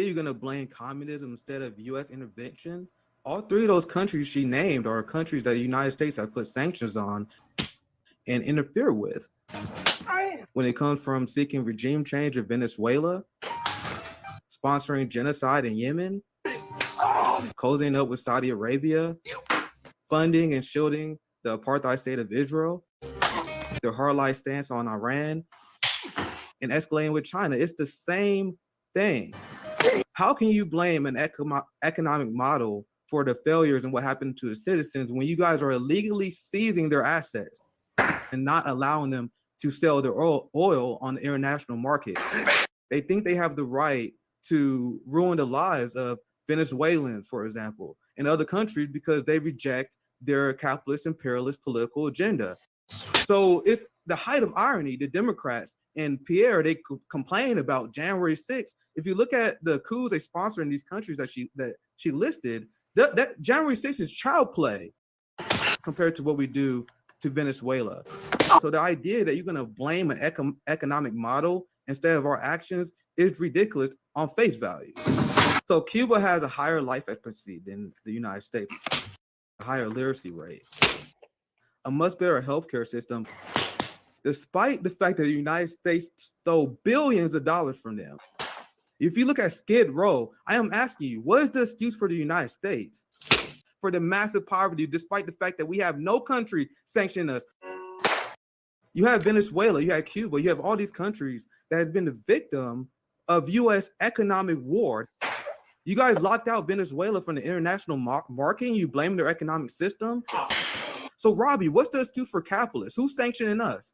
you're going to blame communism instead of U.S. intervention. All three of those countries she named are countries that the United States has put sanctions on and interfere with. When it comes from seeking regime change in Venezuela, sponsoring genocide in Yemen, cozying up with Saudi Arabia, funding and shielding the apartheid state of Israel, their hardline stance on Iran, and escalating with China. It's the same thing. How can you blame an economic model for the failures and what happened to the citizens when you guys are illegally seizing their assets and not allowing them to sell their oil on the international market? They think they have the right to ruin the lives of Venezuelans, for example, and other countries because they reject their capitalist imperialist political agenda. So it's the height of irony. The Democrats and Pierre, they complain about January 6th. If you look at the coups they sponsor in these countries that she listed, that January 6th is child play compared to what we do to Venezuela. So the idea that you're going to blame an economic model instead of our actions is ridiculous on face value. So Cuba has a higher life expectancy than the United States, a higher literacy rate, a much better healthcare system, despite the fact that the United States stole billions of dollars from them. If you look at Skid Row, I am asking you, what is the excuse for the United States for the massive poverty, despite the fact that we have no country sanctioning us? You have Venezuela, you have Cuba, you have all these countries that has been the victim of U.S. economic war. You guys locked out Venezuela from the international market and you blame their economic system. So Robby, what's the excuse for capitalists? Who's sanctioning us?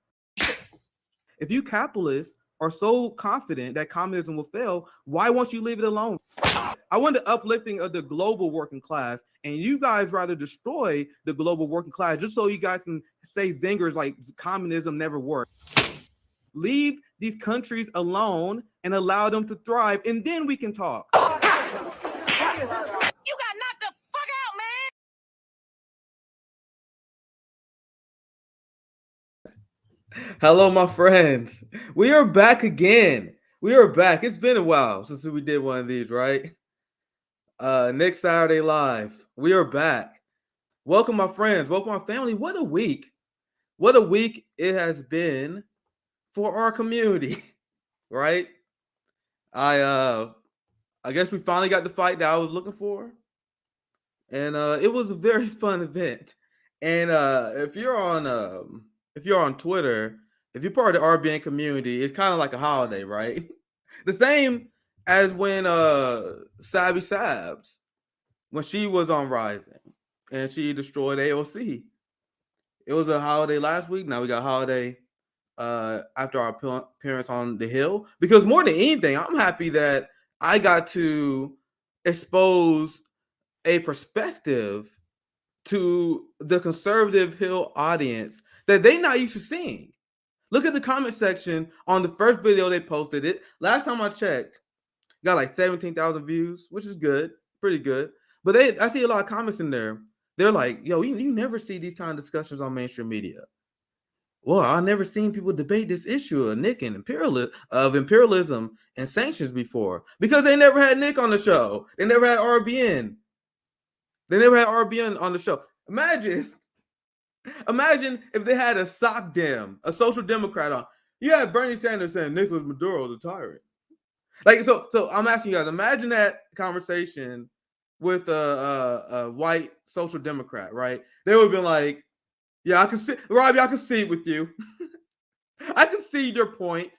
If you capitalists are so confident that communism will fail, why won't you leave it alone? I want the uplifting of the global working class, and you guys rather destroy the global working class just so you guys can say zingers like communism never worked. Leave these countries alone and allow them to thrive, and then we can talk. You got knocked the fuck out, man! Hello, my friends. We are back again. We are back. It's been a while since we did one of these, right? Next Saturday Live. We are back. Welcome, my friends. Welcome, my family. What a week. What a week it has been for our community, right? I guess we finally got the fight that I was looking for. And it was a very fun event. And if you're on Twitter, if you're part of the RBN community, it's kind of like a holiday, right? The same as when Savvy Sabs, when she was on Rising and she destroyed AOC. It was a holiday last week. Now we got holiday after our appearance on the Hill. Because more than anything, I'm happy that I got to expose a perspective to the conservative Hill audience that they not used to seeing. Look at the comment section on the first video they posted. It last time I checked, got like 17,000 views, which is good, pretty good. But I see a lot of comments in there. They're like, yo, you never see these kind of discussions on mainstream media. Well, I've never seen people debate this issue of Nick and imperialism and sanctions before, because they never had Nick on the show. They never had RBN. They never had RBN on the show. Imagine if they had a sock dem, a social democrat on. You had Bernie Sanders saying Nicolas Maduro is a tyrant. Like, so I'm asking you guys, imagine that conversation with a white social democrat, right? They would have been like, yeah, I can see, Robby, I can see with you. I can see your point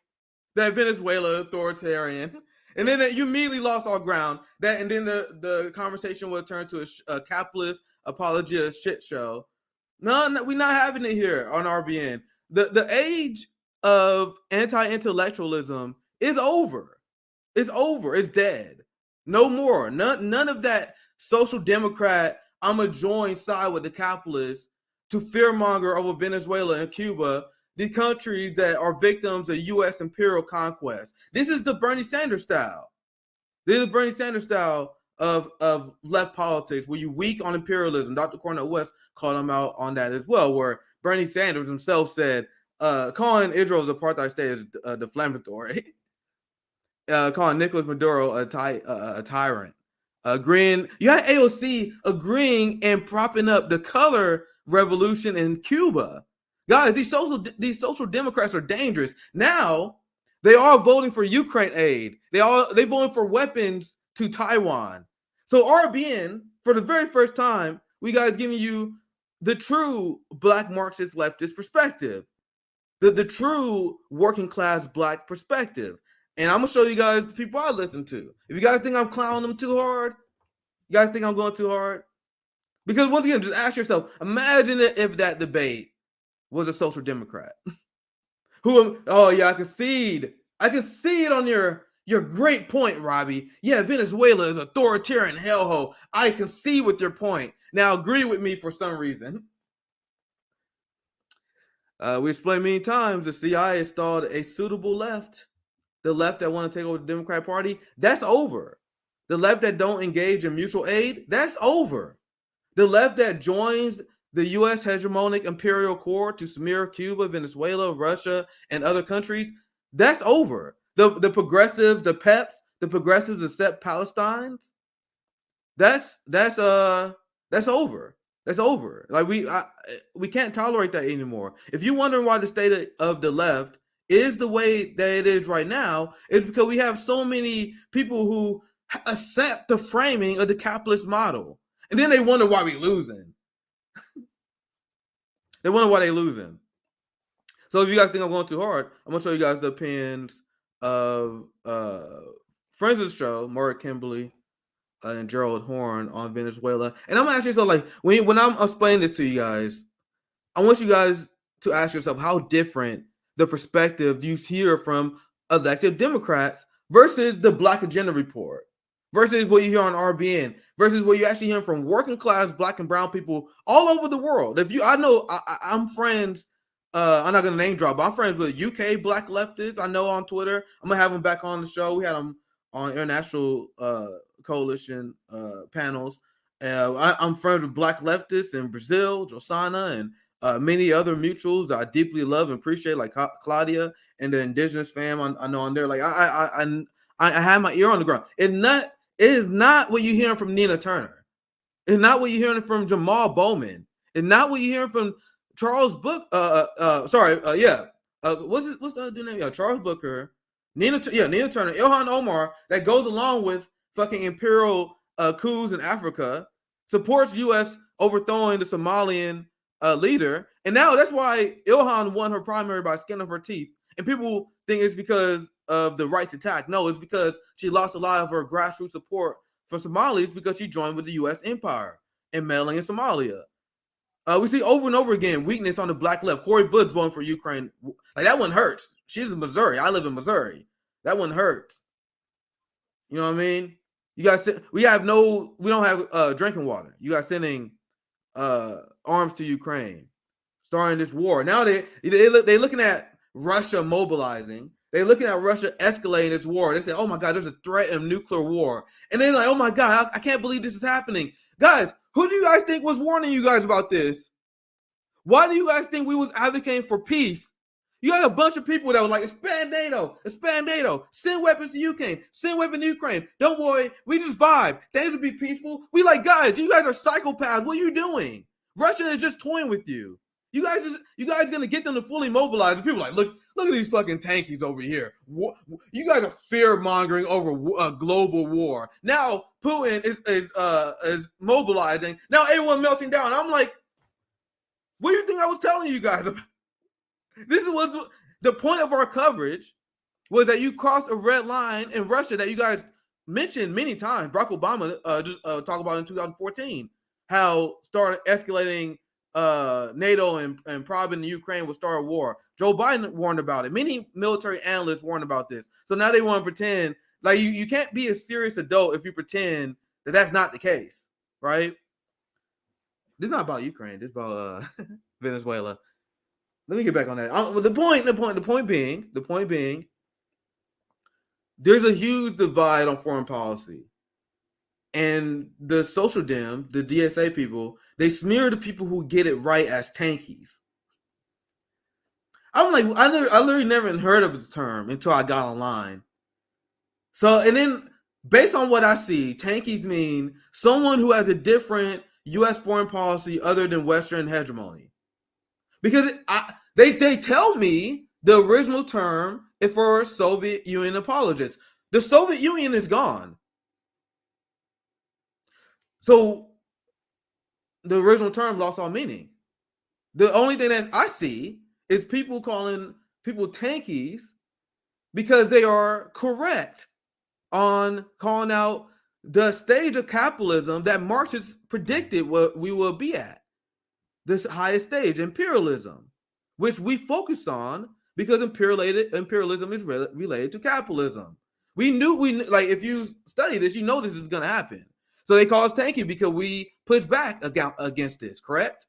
that Venezuela is authoritarian. And then you immediately lost all ground. And then the conversation would turn to a capitalist apologia shit show. No, we're not having it here on RBN. The age of anti-intellectualism is over. It's over. It's dead. No more. None of that social democrat, I'm going to join side with the capitalists to fearmonger over Venezuela and Cuba, the countries that are victims of U.S. imperial conquest. This is the Bernie Sanders style. This is the Bernie Sanders style of left politics, where you weak on imperialism. Dr. Cornel West called him out on that as well, where Bernie Sanders himself said, calling Israel's apartheid state is deflammatory. calling Nicolas Maduro a tyrant. Agreeing, you had AOC agreeing and propping up the color revolution in Cuba. Guys, these social democrats are dangerous. Now they are voting for Ukraine aid. They voting for weapons to Taiwan. So RBN, for the very first time, we guys giving you the true black Marxist leftist perspective, the true working class black perspective. And I'm gonna show you guys the people I listen to. If you guys think I'm clowning them too hard, you guys think I'm going too hard? Because once again, just ask yourself, imagine if that debate was a social democrat. Oh yeah, I concede on your great point, Robby. Yeah, Venezuela is authoritarian hellhole. I concede with your point. Now agree with me for some reason. We explained many times the CIA installed a suitable left. The left that want to take over the Democratic Party, that's over. The left that don't engage in mutual aid, that's over. The left that joins the U.S. hegemonic imperial core to smear Cuba, Venezuela, Russia, and other countries, that's over. The progressives, the PEPs, the progressives accept Palestinians, that's over. That's over. Like we can't tolerate that anymore. If you're wondering why the state of the left is the way that it is right now, it's because we have so many people who accept the framing of the capitalist model, and then they wonder why we're losing. They wonder why they're losing. So if you guys think I'm going too hard, I'm gonna show you guys the opinions of friends of the show, Margaret Kimberly and Gerald Horne on Venezuela. And I'm actually so like when I'm explaining this to you guys, I want you guys to ask yourself how different the perspective you hear from elected Democrats versus the Black Agenda Report, versus what you hear on RBN, versus what you actually hear from working class Black and brown people all over the world. I'm friends. I'm not gonna name drop, but I'm friends with UK Black leftists. I know on Twitter. I'm gonna have them back on the show. We had them on international coalition panels. I'm friends with Black leftists in Brazil, Josana, and many other mutuals that I deeply love and appreciate, like Claudia and the Indigenous fam. I know on there. Like I have my ear on the ground. It is not what you're hearing from Nina Turner. It's not what you're hearing from Jamal Bowman. It's not what you're hearing from Charles Book. What's the other dude name? Yeah, Charles Booker. Nina Turner, Ilhan Omar, that goes along with fucking imperial coups in Africa, supports U.S. overthrowing the Somalian leader, and now that's why Ilhan won her primary by skin of her teeth. And people think it's because of the rights attack. No, it's because she lost a lot of her grassroots support for Somalis because she joined with the U.S. empire and meddling in Somalia. We see over and over again weakness on the Black left. Cori Bush voting for Ukraine. Like that one hurts. She's in Missouri. I live in Missouri. That one hurts. You know what I mean? You guys, we don't have drinking water. You guys sending arms to Ukraine, starting this war. Now they're looking at Russia mobilizing. They're looking at Russia escalating this war. They say, "Oh my God, there's a threat of nuclear war," and they're like, "Oh my God, I can't believe this is happening." Guys, who do you guys think was warning you guys about this? Why do you guys think we was advocating for peace? You had a bunch of people that were like, expand NATO, send weapons to Ukraine, send weapons to Ukraine. Don't worry, we just vibe. Things will be peaceful. We like, guys, you guys are psychopaths. What are you doing? Russia is just toying with you. You guys gonna get them to fully mobilize. And people are like, look at these fucking tankies over here. You guys are fear mongering over a global war. Now Putin is mobilizing. Now everyone melting down. I'm like, what do you think I was telling you guys about? This was the point of our coverage, was that you crossed a red line in Russia that you guys mentioned many times. Barack Obama just talked about in 2014 how started escalating NATO and probably Ukraine would start a war. Joe Biden warned about it. Many military analysts warned about this. So now they want to pretend like you can't be a serious adult if you pretend that that's not the case, right? This is not about Ukraine. This is about Venezuela. Let me get back on that. The point being, there's a huge divide on foreign policy. And the social dem, the DSA people, they smear the people who get it right as tankies. I'm like, I literally never heard of the term until I got online. So, and then based on what I see, tankies mean someone who has a different U.S. foreign policy other than Western hegemony. Because they tell me the original term is for Soviet Union apologists. The Soviet Union is gone. So the original term lost all meaning. The only thing that I see is people calling people tankies because they are correct on calling out the stage of capitalism that Marxists predicted what we will be at. This highest stage, imperialism, which we focus on because imperialism is related to capitalism. We like if you study this, you know this is going to happen. So they call us tanky because we push back against this, correct?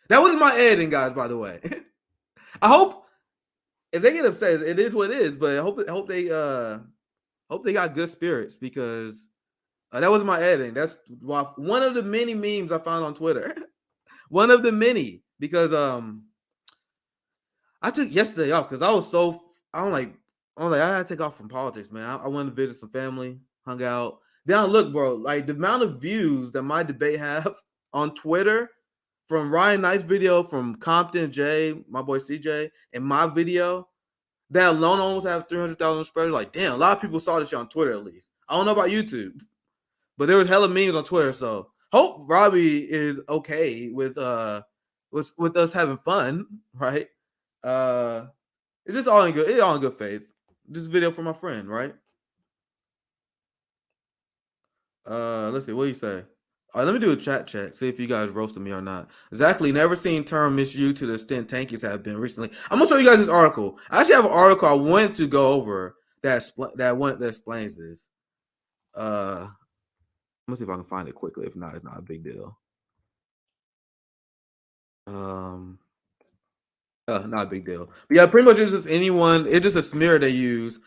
That was my editing, guys, by the way. I hope if they get upset, it is what it is, but I hope they got good spirits because that was my editing. That's one of the many memes I found on Twitter. One of the many, because I took yesterday off because I had to take off from politics, man. I went to visit some family, hung out. Then look, bro, like the amount of views that my debate have on Twitter from Ryan Knight's video, from Compton J, my boy CJ, and my video, that alone almost have 300,000 spreads. Like, damn, a lot of people saw this shit on Twitter at least. I don't know about YouTube, but there was hella memes on Twitter. So hope Robby is okay with us having fun, right? It's just all in good. It's all in good faith. This video for my friend, right? Let's see. What do you say? All right, let me do a chat check. See if you guys roasted me or not. Exactly. Never seen term misused to the extent tankies have been recently. I'm gonna show you guys this article. I actually have an article I went to go over that explains this. Let me see if I can find it quickly. If not, it's not a big deal. Not a big deal. But yeah, pretty much it's just anyone. It's just a smear they use.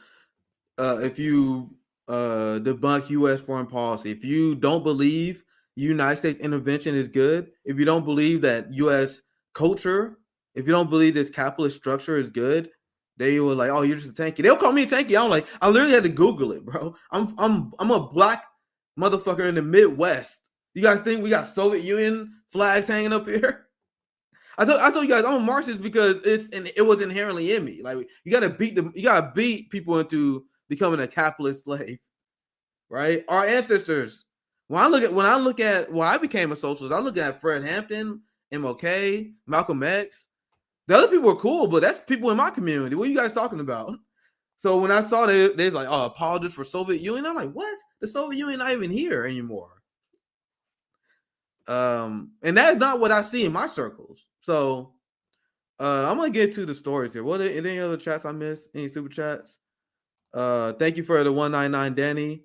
If you debunk U.S. foreign policy, if you don't believe United States intervention is good, if you don't believe that U.S. culture, if you don't believe this capitalist structure is good, they were like, "Oh, you're just a tanky." They'll call me a tanky. I'm like, I literally had to Google it, bro. I'm a black motherfucker in the Midwest. You guys think we got Soviet Union flags hanging up here? I told you guys I'm a Marxist because it was inherently in me. Like you gotta beat people into becoming a capitalist slave, right? Our ancestors. When I look at why I became a socialist, I look at Fred Hampton, MLK, Malcolm X. The other people were cool, but that's people in my community. What are you guys talking about? So when I saw they're like, "Oh, apologists for Soviet Union," I'm like, "What? The Soviet Union not even here anymore." And that's not what I see in my circles. So I'm gonna get to the stories here. What any other chats I missed? Any super chats? Thank you for the 199 Danny.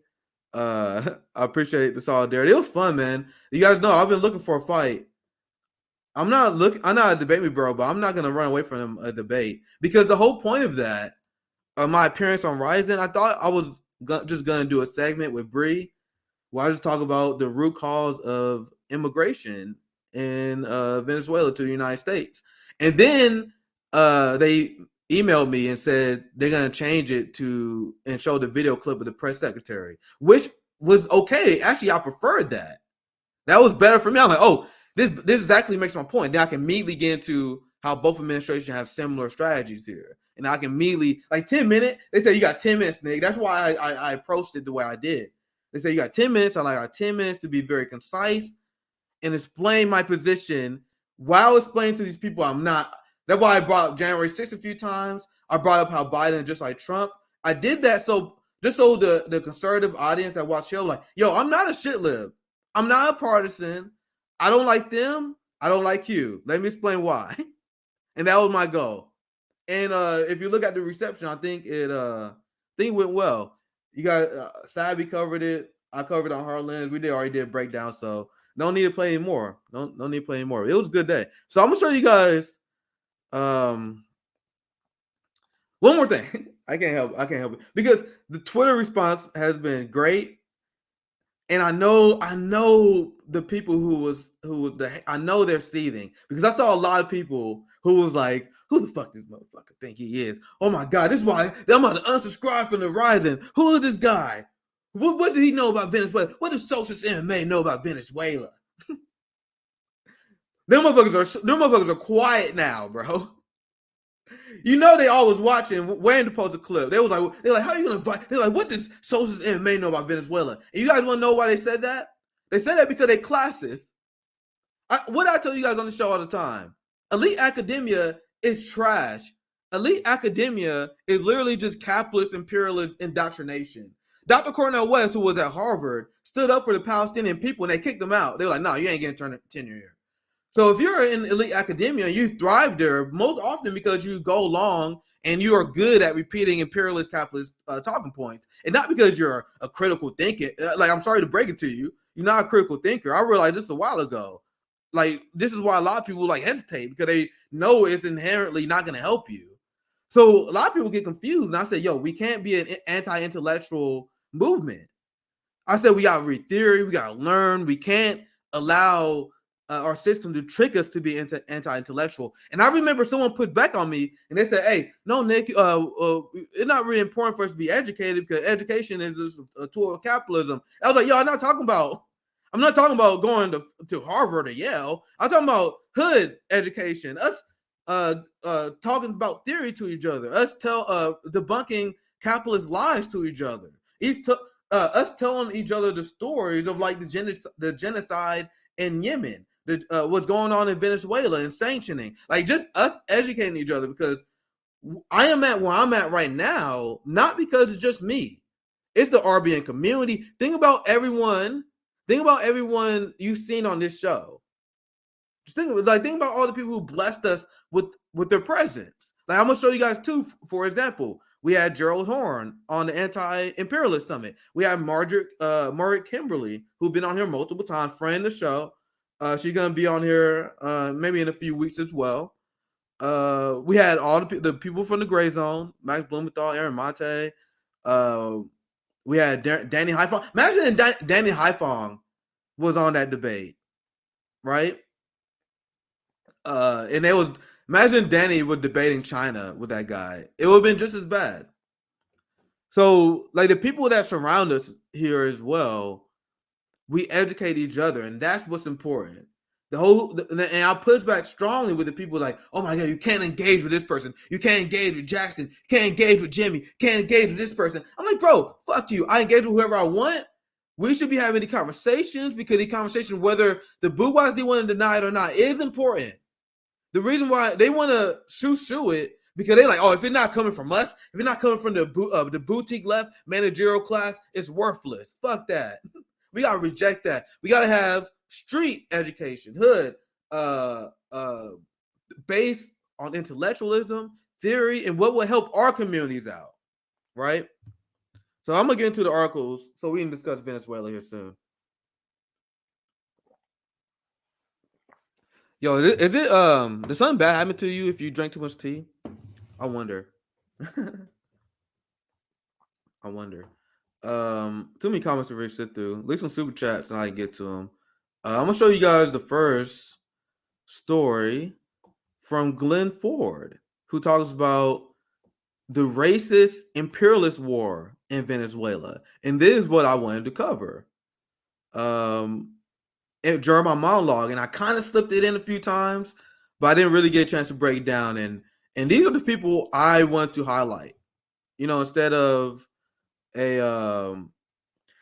I appreciate the solidarity. It was fun, man. You guys know I've been looking for a fight. I'm not a debate me bro, but I'm not gonna run away from a debate because the whole point of that, my appearance on Ryzen, I thought I was just gonna do a segment with Bree where I just talk about the root cause of immigration in Venezuela to the United States. And then they emailed me and said they're going to change it to and show the video clip of the press secretary, which was okay. Actually, I preferred that. That was better for me. I'm like, oh, this exactly makes my point. Then I can immediately get into how both administrations have similar strategies here. And I can immediately, like 10 minutes, they say you got 10 minutes, Nick. That's why I approached it the way I did. They say you got 10 minutes. I got 10 minutes to be very concise and explain my position while explaining to these people I'm not. That's why I brought up January 6th a few times. I brought up how Biden, just like Trump, I did that so the conservative audience that watch show, like, yo, I'm not a shit lib. I'm not a partisan. I don't like them. I don't like you. Let me explain why. And that was my goal. And if you look at the reception, I think it went well. You got Sabby covered it. I covered it on her lens. We already did a breakdown, so don't need to play anymore. Don't need to play anymore. It was a good day. So I'm gonna show you guys one more thing. I can't help it because the Twitter response has been great, and I know the people I know they're seething because I saw a lot of people who was like, Who the fuck this motherfucker think he is? Oh my God, this is why I'm about to unsubscribe from the Rising. Who is this guy? What did he know about Venezuela? What does Socialist MMA know about Venezuela? Them motherfuckers are quiet now, bro. You know they always watching, waiting to post a clip. They're like, how are you gonna invite? They're like, what does Socialist MMA know about Venezuela? And you guys want to know why they said that? They said that because they're classist. What I tell you guys on the show all the time, elite academia is trash. Elite academia is literally just capitalist imperialist indoctrination. Dr. Cornel West, who was at Harvard, stood up for the Palestinian people and they kicked him out. They were like, no, you ain't getting tenure here. So if you're in elite academia, you thrive there most often because you go along and you are good at repeating imperialist capitalist talking points, and not because you're a critical thinker. Like, I'm sorry to break it to you, you're not a critical thinker. I realized this a while ago. Like, this is why a lot of people like hesitate, because they know it's inherently not going to help you. So a lot of people get confused, and I say, yo, we can't be an anti-intellectual movement. I said we got to read theory, we got to learn. We can't allow our system to trick us to be anti-intellectual. And I remember someone put back on me, and they said, hey, no, Nick, it's not really important for us to be educated because education is a tool of capitalism. I was like, yo, I'm not talking about going to Harvard or Yale. I'm talking about hood education, us talking about theory to each other, us debunking capitalist lies to each other, us telling each other the stories of like the genocide in Yemen, what's going on in Venezuela and sanctioning, like just us educating each other, because I am at where I'm at right now, not because it's just me. It's the RBN community. Think about everyone you've seen on this show. Just think about all the people who blessed us with their presence. Like, I'm gonna show you guys two. For example, we had Gerald Horne on the Anti-Imperialist Summit. We had Margaret Kimberly, who's been on here multiple times, friend of the show. She's gonna be on here maybe in a few weeks as well. We had all the people from the Gray Zone: Max Blumenthal, Aaron Mate. We had Danny Haifong. Imagine Danny Haifong was on that debate, right? And it was, imagine Danny was debating China with that guy. It would have been just as bad. So, like, the people that surround us here as well, we educate each other, and that's what's important. And I push back strongly with the people like, oh my God, you can't engage with this person. You can't engage with Jackson. You can't engage with Jimmy. Can't engage with this person. I'm like, bro, fuck you. I engage with whoever I want. We should be having the conversations, because the conversation, whether the bourgeoisie want to deny it or not, is important. The reason why they want to shoo it, because they're like, oh, if it's not coming from us, if it's not coming from the boutique left managerial class, it's worthless. Fuck that. We gotta reject that. We gotta have street education, hood, based on intellectualism, theory, and what will help our communities out, right? So I'm gonna get into the articles so we can discuss Venezuela here soon. Yo, is it does something bad happen to you if you drink too much tea? I wonder. I wonder. Too many comments to really sit through. Leave some super chats and I can get to them. I'm gonna show you guys the first story from Glenn Ford, who talks about the racist imperialist war in Venezuela, and this is what I wanted to cover. During my monologue, and I kind of slipped it in a few times, but I didn't really get a chance to break it down. And these are the people I want to highlight. You know, instead of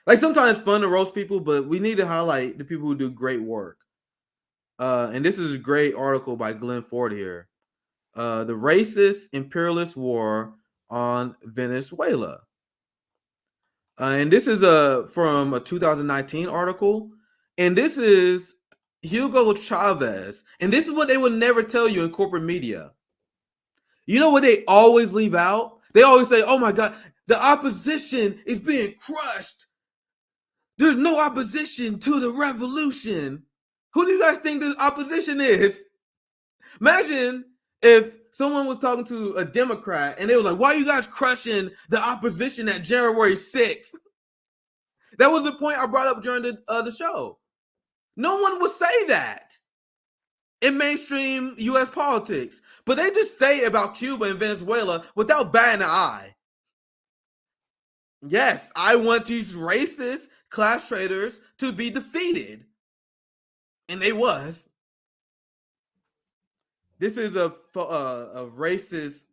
like, sometimes it's fun to roast people, but we need to highlight the people who do great work. And this is a great article by Glenn Ford here. The racist imperialist war on Venezuela. And this is from a 2019 article. And this is Hugo Chavez. And this is what they would never tell you in corporate media. You know what they always leave out? They always say, oh my God, the opposition is being crushed. There's no opposition to the revolution. Who do you guys think the opposition is? Imagine if someone was talking to a Democrat and they were like, why are you guys crushing the opposition at January 6th? That was the point I brought up during the show. No one would say that. in mainstream U.S. politics, but they just say about Cuba and Venezuela without batting an eye. Yes, I want these racist class traders to be defeated, and they was. This is a racist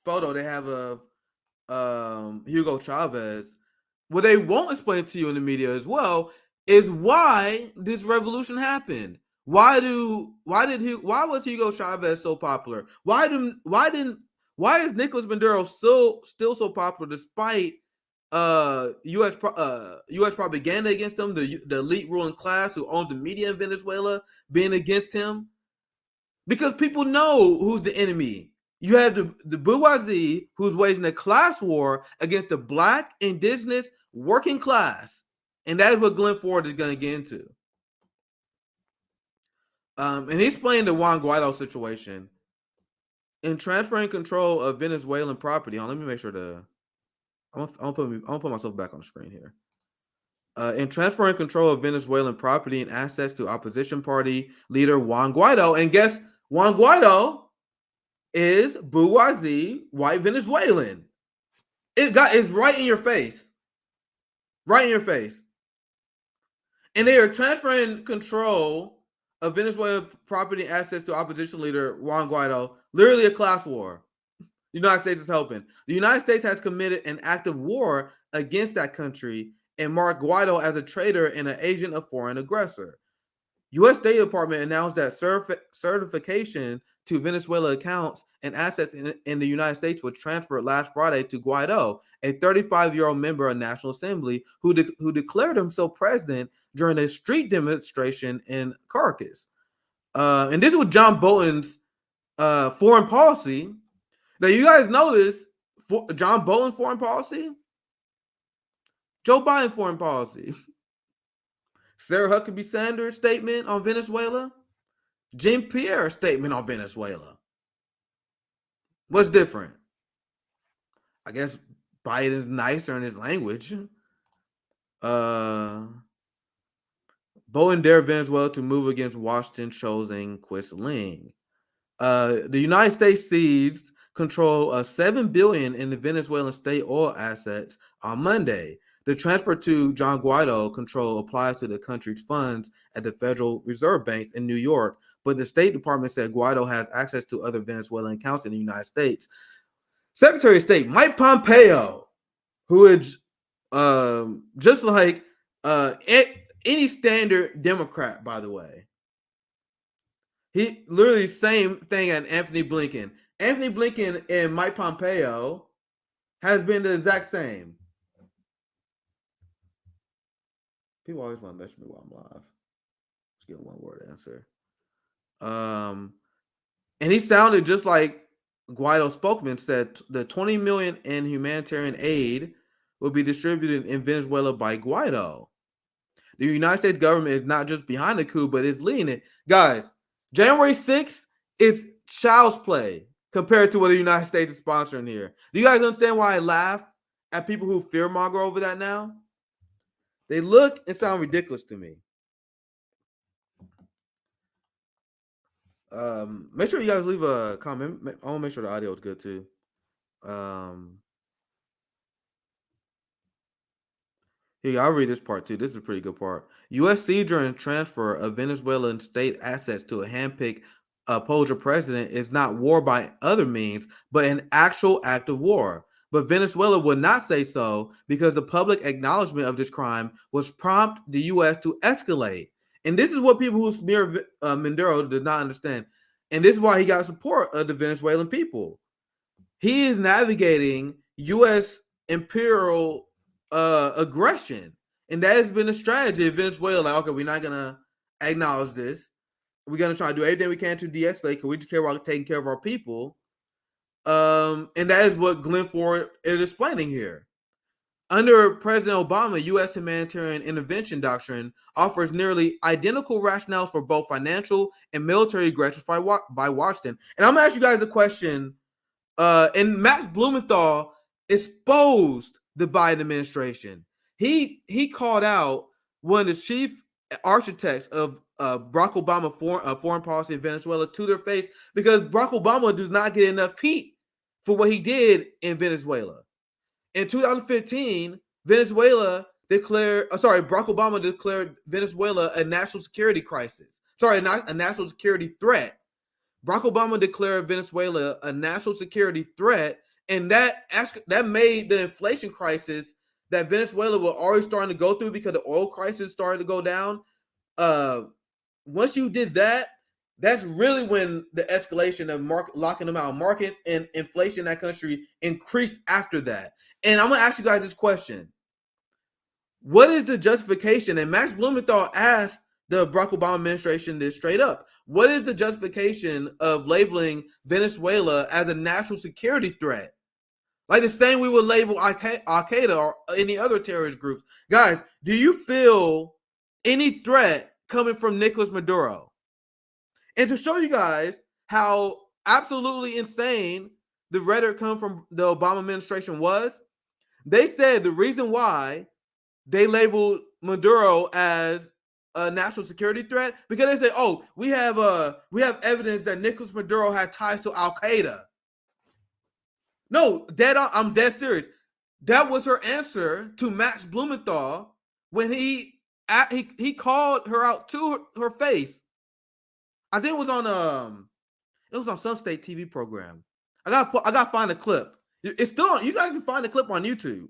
photo they have of Hugo Chavez. What they won't explain to you in the media as well is why this revolution happened. Why was Hugo Chavez so popular? Why is Nicolas Maduro still so popular despite U.S. Propaganda against him, the elite ruling class who owns the media in Venezuela being against him? Because people know who's the enemy. You have the bourgeoisie who's waging a class war against the black, indigenous, working class. And that is what Glenn Ford is going to get into. And he's playing the Juan Guaido situation. In transferring control of Venezuelan property, let me make sure I'm gonna put myself back on the screen here. In transferring control of Venezuelan property and assets to opposition party leader Juan Guaido. And guess Juan Guaido is bourgeoisie white Venezuelan. It's right in your face. Right in your face. And they are transferring control of Venezuelan property and assets to opposition leader Juan Guaido. Literally a class war. The United States is helping. The United States has committed an active war against that country and marked Guaido as a traitor and an agent of foreign aggressor. U.S. State Department announced that certification to Venezuela accounts and assets in the United States was transferred last Friday to Guaido, a 35-year-old member of National Assembly who declared himself president during a street demonstration in Caracas. And this was John Bolton's foreign policy. Now, you guys know this. John Bolton foreign policy, Joe Biden foreign policy, Sarah Huckabee Sanders statement on Venezuela, Jean-Pierre statement on Venezuela. What's different? I guess Biden's nicer in his language. Bolton dared Venezuela to move against Washington choosing Quisling. The United States seized control of $7 billion in the Venezuelan state oil assets on Monday. The transfer to John Guaido control applies to the country's funds at the Federal Reserve banks in New York, but the State Department said Guaido has access to other Venezuelan accounts in the United States. Secretary of State Mike Pompeo, who is just like any standard Democrat, by the way. He literally same thing as Anthony Blinken. Anthony Blinken and Mike Pompeo has been the exact same. People always want to message me while I'm live. Let's get a one-word answer. And he sounded just like Guaido's spokesman said the $20 million in humanitarian aid will be distributed in Venezuela by Guaido. The United States government is not just behind the coup, but is leading it. Guys, January 6th is child's play compared to what the United States is sponsoring here. Do you guys understand why I laugh at people who fearmonger over that now? They look and sound ridiculous to me. Make sure you guys leave a comment. I want to make sure the audio is good too. Here, I'll read this part too. This is a pretty good part. U.S. seizure and transfer of Venezuelan state assets to a handpicked opposer president is not war by other means, but an actual act of war. But Venezuela would not say so because the public acknowledgement of this crime was prompt the U.S. to escalate. And this is what people who smear Maduro did not understand. And this is why he got support of the Venezuelan people. He is navigating U.S. imperial aggression. And that has been a strategy of Venezuela. Like, okay, we're not going to acknowledge this. We're going to try to do everything we can to de-escalate because we just care about taking care of our people. And that is what Glenn Ford is explaining here. Under President Obama, U.S. humanitarian intervention doctrine offers nearly identical rationales for both financial and military aggression by Washington. And I'm going to ask you guys a question. And Max Blumenthal exposed the Biden administration. He called out one of the chief architects of Barack Obama foreign policy in Venezuela to their face, because Barack Obama does not get enough heat for what he did in Venezuela. In 2015, Barack Obama declared Venezuela a national security crisis. Not a national security threat. Barack Obama declared Venezuela a national security threat, and that made the inflation crisis that Venezuela was already starting to go through, because the oil crisis started to go down. Once you did that, that's really when the escalation of locking them out of markets and inflation in that country increased after that. And I'm going to ask you guys this question. What is the justification? And Max Blumenthal asked the Barack Obama administration this straight up. What is the justification of labeling Venezuela as a national security threat? Like the same we would label Al-Qaeda or any other terrorist groups. Guys, do you feel any threat coming from Nicolas Maduro? And to show you guys how absolutely insane the rhetoric come from the Obama administration was, they said the reason why they labeled Maduro as a national security threat, because they say, "Oh, we have evidence that Nicolas Maduro had ties to Al-Qaeda." No, I'm dead serious. That was her answer to Max Blumenthal when he called her out to her face. I think it was on some state TV program. I got to find a clip. It's still on. You guys can find the clip on YouTube.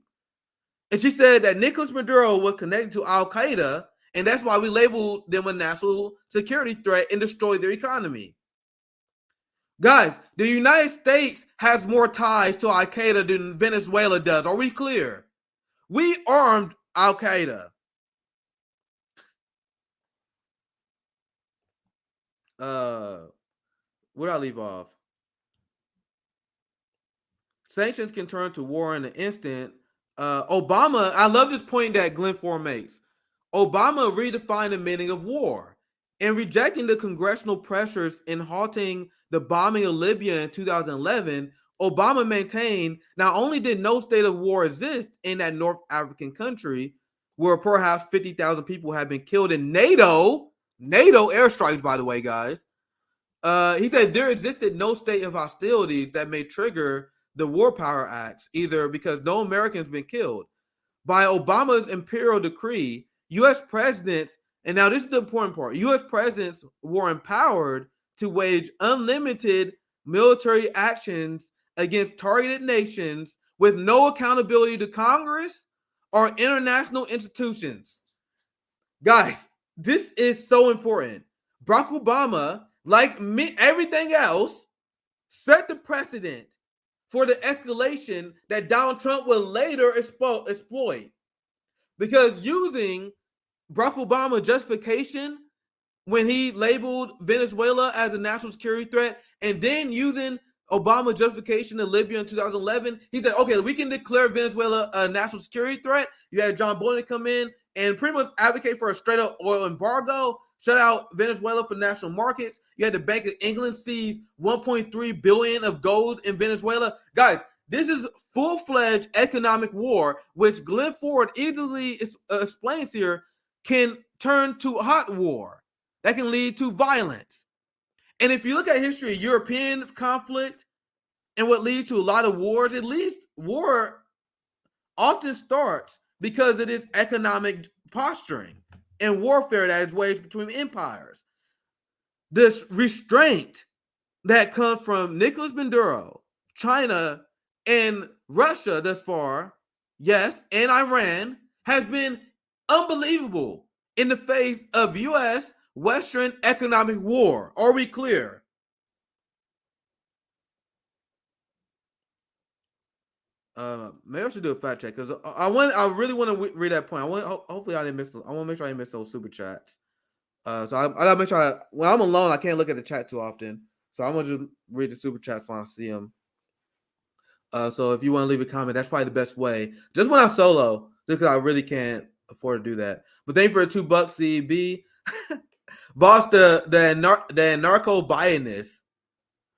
And she said that Nicolas Maduro was connected to Al-Qaeda, and that's why we labeled them a national security threat and destroyed their economy. Guys, the United States has more ties to Al-Qaeda than Venezuela does. Are we clear? We armed Al-Qaeda. Where did I leave off? Sanctions can turn to war in an instant. Obama, I love this point that Glenn Ford makes. Obama redefined the meaning of war. In rejecting the congressional pressures in halting the bombing of Libya in 2011, Obama maintained not only did no state of war exist in that North African country, where perhaps 50,000 people have been killed in NATO airstrikes, by the way, guys. He said there existed no state of hostilities that may trigger the War Power Acts, either because no Americans been killed. By Obama's imperial decree, U.S. presidents, and now this is the important part, U.S. presidents were empowered to wage unlimited military actions against targeted nations with no accountability to Congress or international institutions. Guys, this is so important. Barack Obama, like everything else, set the precedent for the escalation that Donald Trump will later exploit. Because using Barack Obama's justification when he labeled Venezuela as a national security threat, and then using Obama's justification in Libya in 2011, he said, okay, we can declare Venezuela a national security threat. You had John Bolton come in and pretty much advocate for a straight up oil embargo, shut out Venezuela for national markets. You had the Bank of England seize 1.3 billion of gold in Venezuela. Guys, this is full-fledged economic war, which Glenn Ford easily explains here, can turn to hot war that can lead to violence. And if you look at history, European conflict and what leads to a lot of wars, at least war often starts because it is economic posturing and warfare that is waged between empires. This restraint that comes from Nicolas Maduro, China, and Russia thus far, yes, and Iran, has been unbelievable in the face of U.S. Western economic war. Are we clear? Maybe I should do a fact check because I really want to read that point. Hopefully I didn't miss. I want to make sure I didn't miss those super chats. So I gotta make sure when I'm alone, I can't look at the chat too often. So I'm gonna just read the super chats when I see them. So if you want to leave a comment, that's probably the best way. Just when I'm solo, just because I really can't afford to do that. But thank you for the $2, CB. Boss, the narco Bidenist,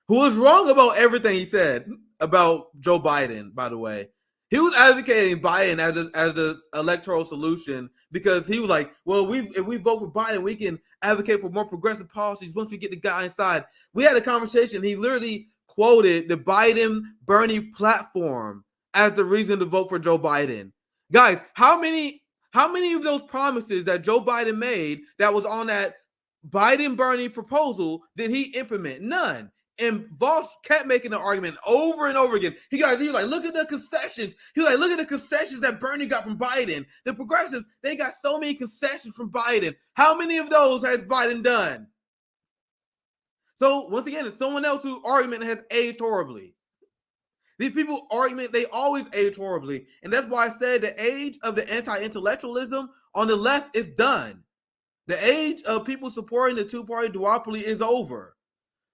who was wrong about everything he said about Joe Biden, by the way. He was advocating Biden as the electoral solution because he was like, well, if we vote for Biden, we can advocate for more progressive policies once we get the guy inside. We had a conversation. He literally quoted the Biden-Bernie platform as the reason to vote for Joe Biden. Guys, how many of those promises that Joe Biden made that was on that Biden-Bernie proposal did he implement? None. And Voss kept making the argument over and over again. He was like, look at the concessions. He was like, look at the concessions that Bernie got from Biden. The progressives, they got so many concessions from Biden. How many of those has Biden done? So once again, it's someone else whose argument has aged horribly. These people argument, they always age horribly. And that's why I said the age of the anti-intellectualism on the left is done. The age of people supporting the two-party duopoly is over.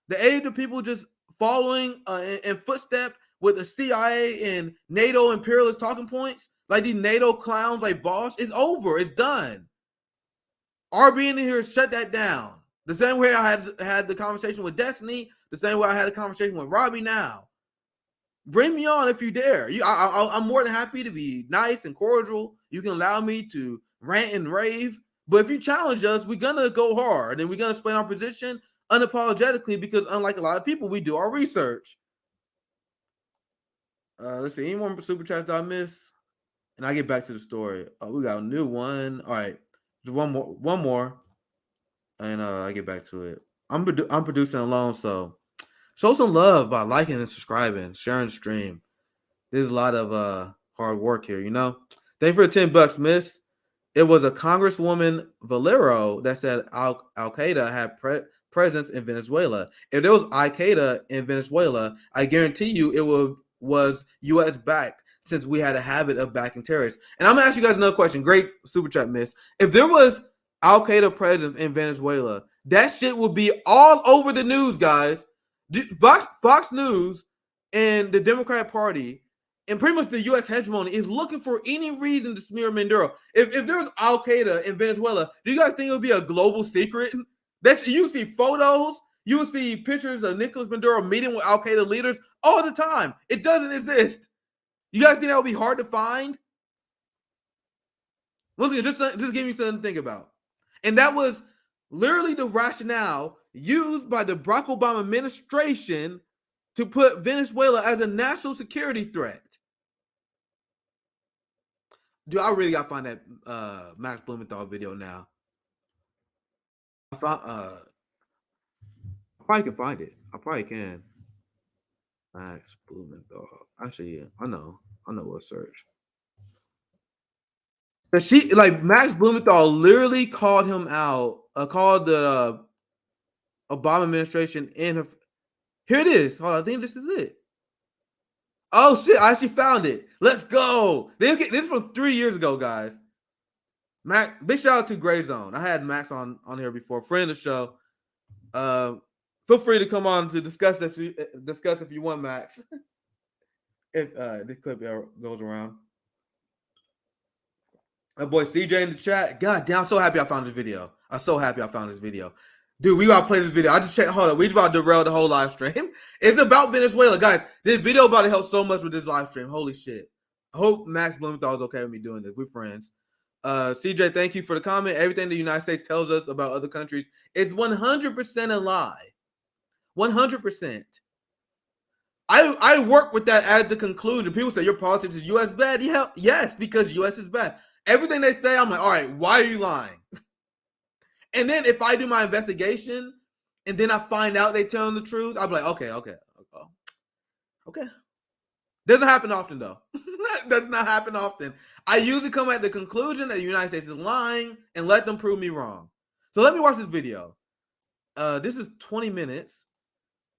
The age of people just following in footstep with the CIA and NATO imperialist talking points, like these NATO clowns like Voss, is over. It's done. RBNS here shut that down. The same way I had the conversation with Destiny, the same way I had a conversation with Robby now. Bring me on if you dare. I'm more than happy to be nice and cordial. You can allow me to rant and rave. But if you challenge us, we're going to go hard and we're going to explain our position unapologetically because unlike a lot of people, we do our research. Let's see. Any more super chats that I miss? And I get back to the story. We got a new one. All right. Just one more. And I get back to it. I'm producing alone, so show some love by liking and subscribing, sharing the stream. There's a lot of hard work here, you know. Thank you for the $10, miss. It was a Congresswoman Valero that said Al Qaeda had presence in Venezuela. If there was Al Qaeda in Venezuela, I guarantee you it was U.S. backed since we had a habit of backing terrorists. And I'm gonna ask you guys another question. Great super chat, miss. If there was Al Qaeda presence in Venezuela, that shit would be all over the news, guys. Fox News and the Democrat Party and pretty much the U.S. hegemony is looking for any reason to smear Maduro. If there was Al Qaeda in Venezuela, do you guys think it would be a global secret? You see photos, you would see pictures of Nicolas Maduro meeting with Al Qaeda leaders all the time. It doesn't exist. You guys think that would be hard to find? Once again, just give me something to think about. And that was literally the rationale used by the Barack Obama administration to put Venezuela as a national security threat. Dude, I really gotta find that Max Blumenthal video now. I probably can find it. I probably can. Max Blumenthal. Actually, I know what to search. But Max Blumenthal literally called him out, called the Obama administration in her. Here it is. Hold on, I think this is it. Oh shit, I actually found it. Let's go. This is from 3 years ago, guys. Max, big shout out to Gray Zone. I had Max on here before, friend of the show. Feel free to come on to discuss if you want, Max. If this clip goes around. My boy CJ in the chat. God damn, I'm so happy I found this video. I'm so happy I found this video. Dude, we gotta play this video. I just checked. Hold on, we about to derail the whole live stream. It's about Venezuela, guys. This video about to help so much with this live stream. Holy shit! I hope Max Blumenthal is okay with me doing this. We're friends. CJ, thank you for the comment. Everything the United States tells us about other countries is 100% a lie. 100%. I work with that as the conclusion. People say your politics is U.S. bad. Yeah, yes, because U.S. is bad. Everything they say, I'm like, all right, why are you lying? And then if I do my investigation and then I find out they telling the truth, I'll be like, okay. Doesn't happen often, though. Does not happen often. I usually come at the conclusion that the United States is lying and let them prove me wrong. So let me watch this video. This is 20 minutes.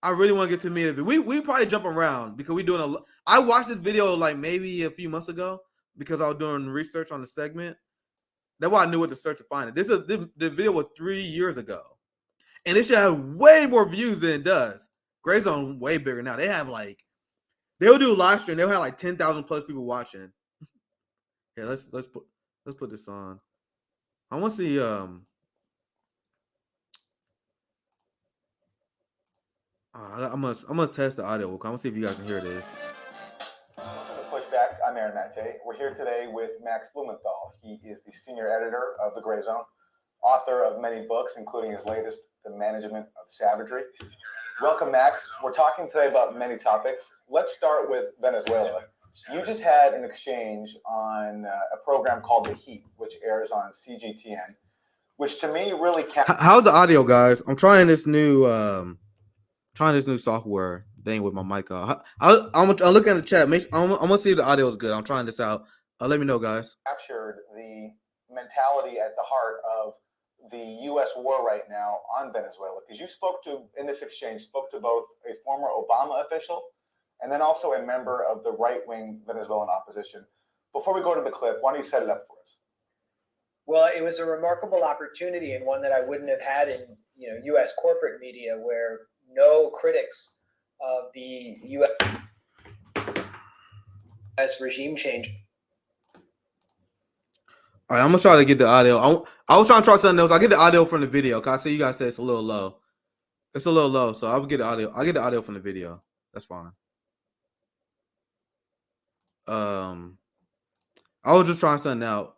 I really want to get to the meat of it. We probably jump around because we're doing I watched this video like maybe a few months ago because I was doing research on the segment. That's why I knew what to search to find it. The video was 3 years ago. And it should have way more views than it does. Gray Zone way bigger now. They'll do a live stream. They'll have like 10,000 plus people watching. Yeah, let's put this on. I want to see I'm gonna test the audio. I want to see if you guys can hear this. Push back back. I'm Aaron Mate. We're here today with Max Blumenthal. He is the senior editor of The Gray Zone, author of many books, including his latest, The Management of Savagery. Welcome, Max. We're talking today about many topics. Let's start with Venezuela. You just had an exchange on a program called The Heat, which airs on CGTN, which to me really How's the audio, guys? I'm trying this new software thing with my mic on. I'm looking at the chat. I'm gonna see if the audio is good. I'm trying this out. Let me know, guys. Captured the mentality at the heart of the U.S. war right now on Venezuela, because you in this exchange, spoke to both a former Obama official and then also a member of the right-wing Venezuelan opposition. Before we go to the clip, why don't you set it up for us? Well, it was a remarkable opportunity, and one that I wouldn't have had in U.S. corporate media, where no critics of the U.S. regime change. All right, I'm gonna try to get the audio. I was trying to try something else. I get the audio from the video. Cause I see you guys say it's a little low. It's a little low, so I'll get the audio. I'll get the audio from the video. That's fine. I was just trying something out.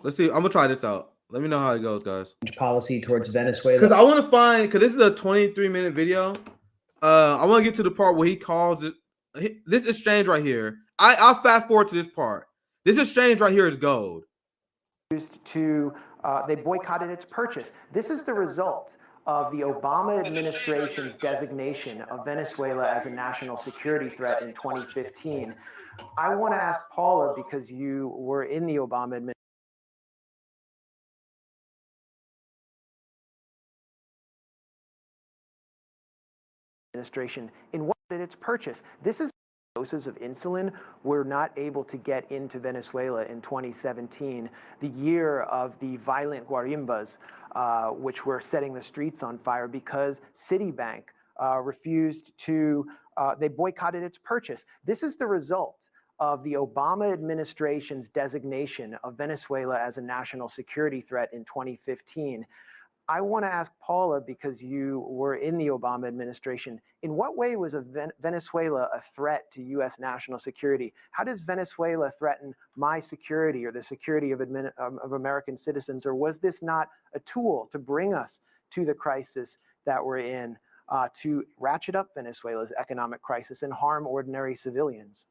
Let's see. I'm gonna try this out. Let me know how it goes, guys. Policy towards Venezuela. Because I want to find, because this is a 23-minute video. I want to get to the part where he calls it. This exchange right here. I'll fast forward to this part. This exchange right here is gold. They boycotted its purchase. This is the result of the Obama administration's designation of Venezuela as a national security threat in 2015. I want to ask Paula, because you were in the Obama administration, in what did its purchase? This is doses of insulin were not able to get into Venezuela in 2017, the year of the violent guarimbas, which were setting the streets on fire because Citibank refused to, they boycotted its purchase. This is the result of the Obama administration's designation of Venezuela as a national security threat in 2015. I want to ask Paula, because you were in the Obama administration, in what way was Venezuela a threat to U.S. national security? How does Venezuela threaten my security or the security of American citizens? Or was this not a tool to bring us to the crisis that we're in, to ratchet up Venezuela's economic crisis and harm ordinary civilians?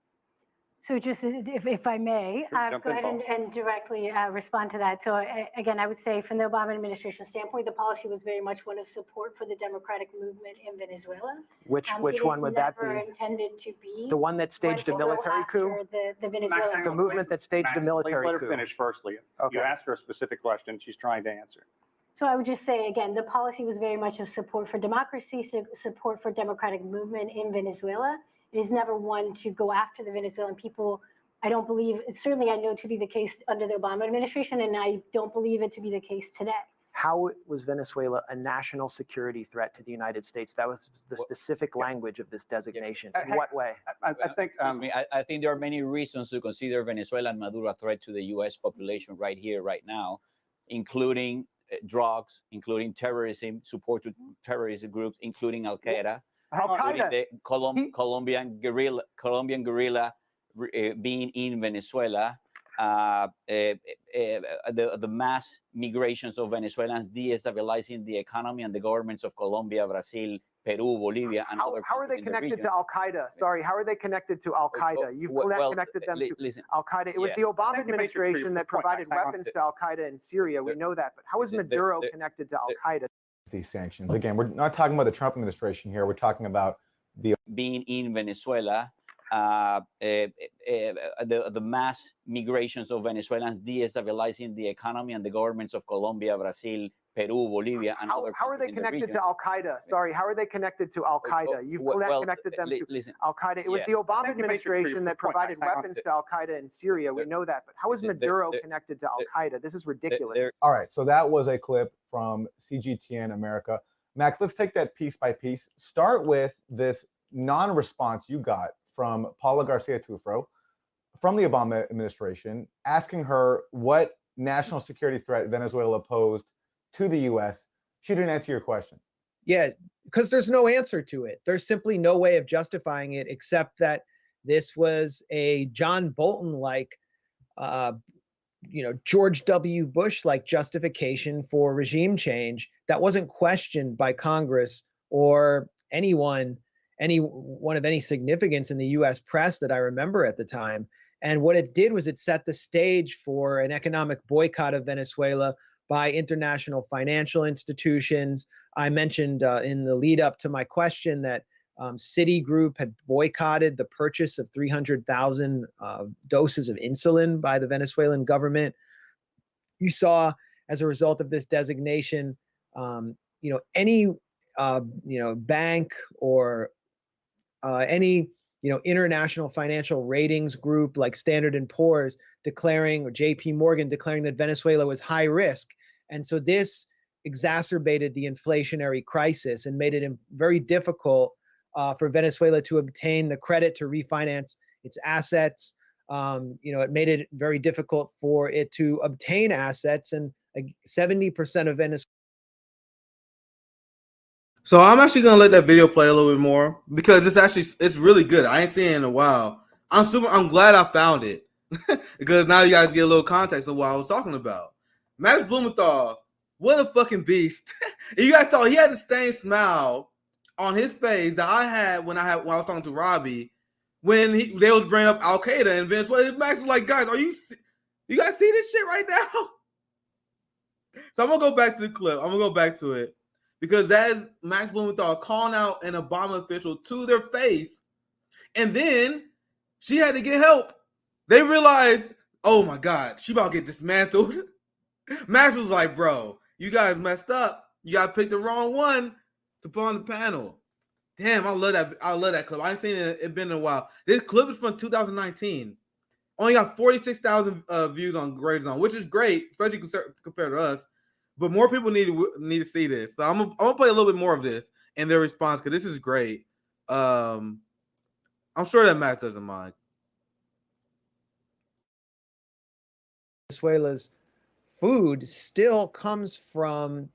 So just if I may, go ahead and directly respond to that. So again, I would say from the Obama administration standpoint, the policy was very much one of support for the democratic movement in Venezuela. Which one would that be? It is never intended to be the one that staged a military coup? The Venezuelan the movement that staged a military coup. Please let her finish firstly. Okay. You asked her a specific question. She's trying to answer. So I would just say, again, the policy was very much of support for democracy, support for democratic movement in Venezuela. It is never one to go after the Venezuelan people. I don't believe, certainly I know to be the case under the Obama administration, and I don't believe it to be the case today. How was Venezuela a national security threat to the United States? That was the specific language of this designation. In what way? I think I think there are many reasons to consider Venezuela and Maduro a threat to the U.S. population right here, right now, including drugs, including terrorism, support to terrorist groups, including Al-Qaeda. The Colombian guerrilla being in Venezuela, the mass migrations of Venezuelans destabilizing the economy and the governments of Colombia, Brazil, Peru, Bolivia, and other countries. How are they connected to Al-Qaeda? Sorry, how are they connected to Al-Qaeda? You've connected them to Al-Qaeda. It was the Obama administration that provided weapons to Al-Qaeda in Syria. We know that. But how is Maduro connected to Al-Qaeda? These sanctions. Again, we're not talking about the Trump administration here. We're talking about the being in Venezuela, the mass migrations of Venezuelans destabilizing the economy and the governments of Colombia, Brazil, Peru, Bolivia, and other countries. How are they connected to Al-Qaeda? Sorry, how are they connected to Al-Qaeda? You've connected them to Al-Qaeda. It was the Obama administration that provided weapons to Al-Qaeda in Syria. We know that. But how is Maduro connected to Al-Qaeda? This is ridiculous. All right, so that was a clip from CGTN America. Max, let's take that piece by piece. Start with this non-response you got from Paula Garcia-Tufro from the Obama administration, asking her what national security threat Venezuela posed to the U.S. She didn't answer your question. Yeah, because there's no answer to it. There's simply no way of justifying it except that This was a John Bolton-like, George W. Bush-like justification for regime change that wasn't questioned by Congress or anyone of any significance in the U.S. press that I remember at the time. And what it did was it set the stage for an economic boycott of Venezuela by international financial institutions. I mentioned in the lead up to my question that Citigroup had boycotted the purchase of 300,000 doses of insulin by the Venezuelan government. You saw, as a result of this designation, any bank or any international financial ratings group like Standard & Poor's declaring, or JP Morgan declaring, that Venezuela was high risk. And so this exacerbated the inflationary crisis and made it very difficult for Venezuela to obtain the credit to refinance its assets. It made it very difficult for it to obtain assets, and 70% of Venezuela. So I'm actually gonna let that video play a little bit more because it's really good. I ain't seen it in a while. I'm glad I found it because now you guys get a little context of what I was talking about. Max Blumenthal, what a fucking beast! You guys saw he had the same smile on his face that I had when I was talking to Robby when they was bringing up Al Qaeda in Venezuela. Max was like, guys, you guys see this shit right now? So I'm gonna go back to the clip. I'm gonna go back to it because that is Max Blumenthal calling out an Obama official to their face, and then she had to get help. They realized, oh my God, she about to get dismantled. Max was like, bro, you guys messed up. You guys picked the wrong one to put on the panel. Damn, I love that clip. I ain't seen it. It's been a while. This clip is from 2019. Only got 46,000 views on Gravezone, which is great, especially compared to us. But more people need to see this. So I'm gonna play a little bit more of this and their response because this is great. I'm sure that Max doesn't mind. Venezuela's food still comes from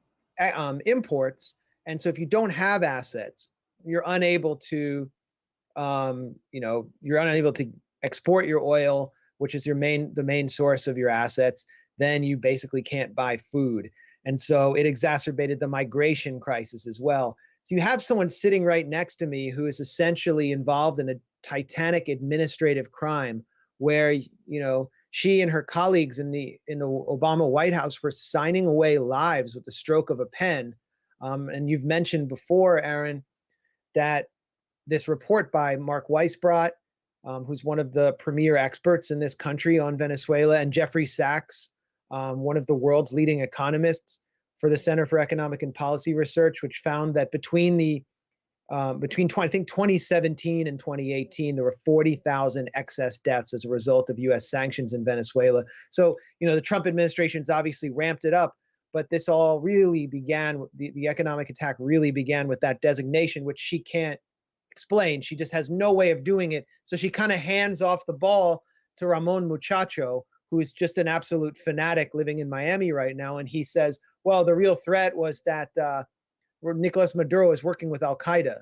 imports, and so if you don't have assets, you're unable to, export your oil, which is the main source of your assets. Then you basically can't buy food, and so it exacerbated the migration crisis as well. So you have someone sitting right next to me who is essentially involved in a titanic administrative crime, where she and her colleagues in the Obama White House were signing away lives with the stroke of a pen. And you've mentioned before, Aaron, that this report by Mark Weisbrot, who's one of the premier experts in this country on Venezuela, and Jeffrey Sachs, one of the world's leading economists for the Center for Economic and Policy Research, which found that between 2017 and 2018, there were 40,000 excess deaths as a result of U.S. sanctions in Venezuela. So, the Trump administration's obviously ramped it up, but this all really began, the economic attack really began with that designation, which she can't explain. She just has no way of doing it. So she kind of hands off the ball to Ramon Muchacho, who is just an absolute fanatic living in Miami right now. And he says, well, the real threat was that Nicolas Maduro is working with Al Qaeda.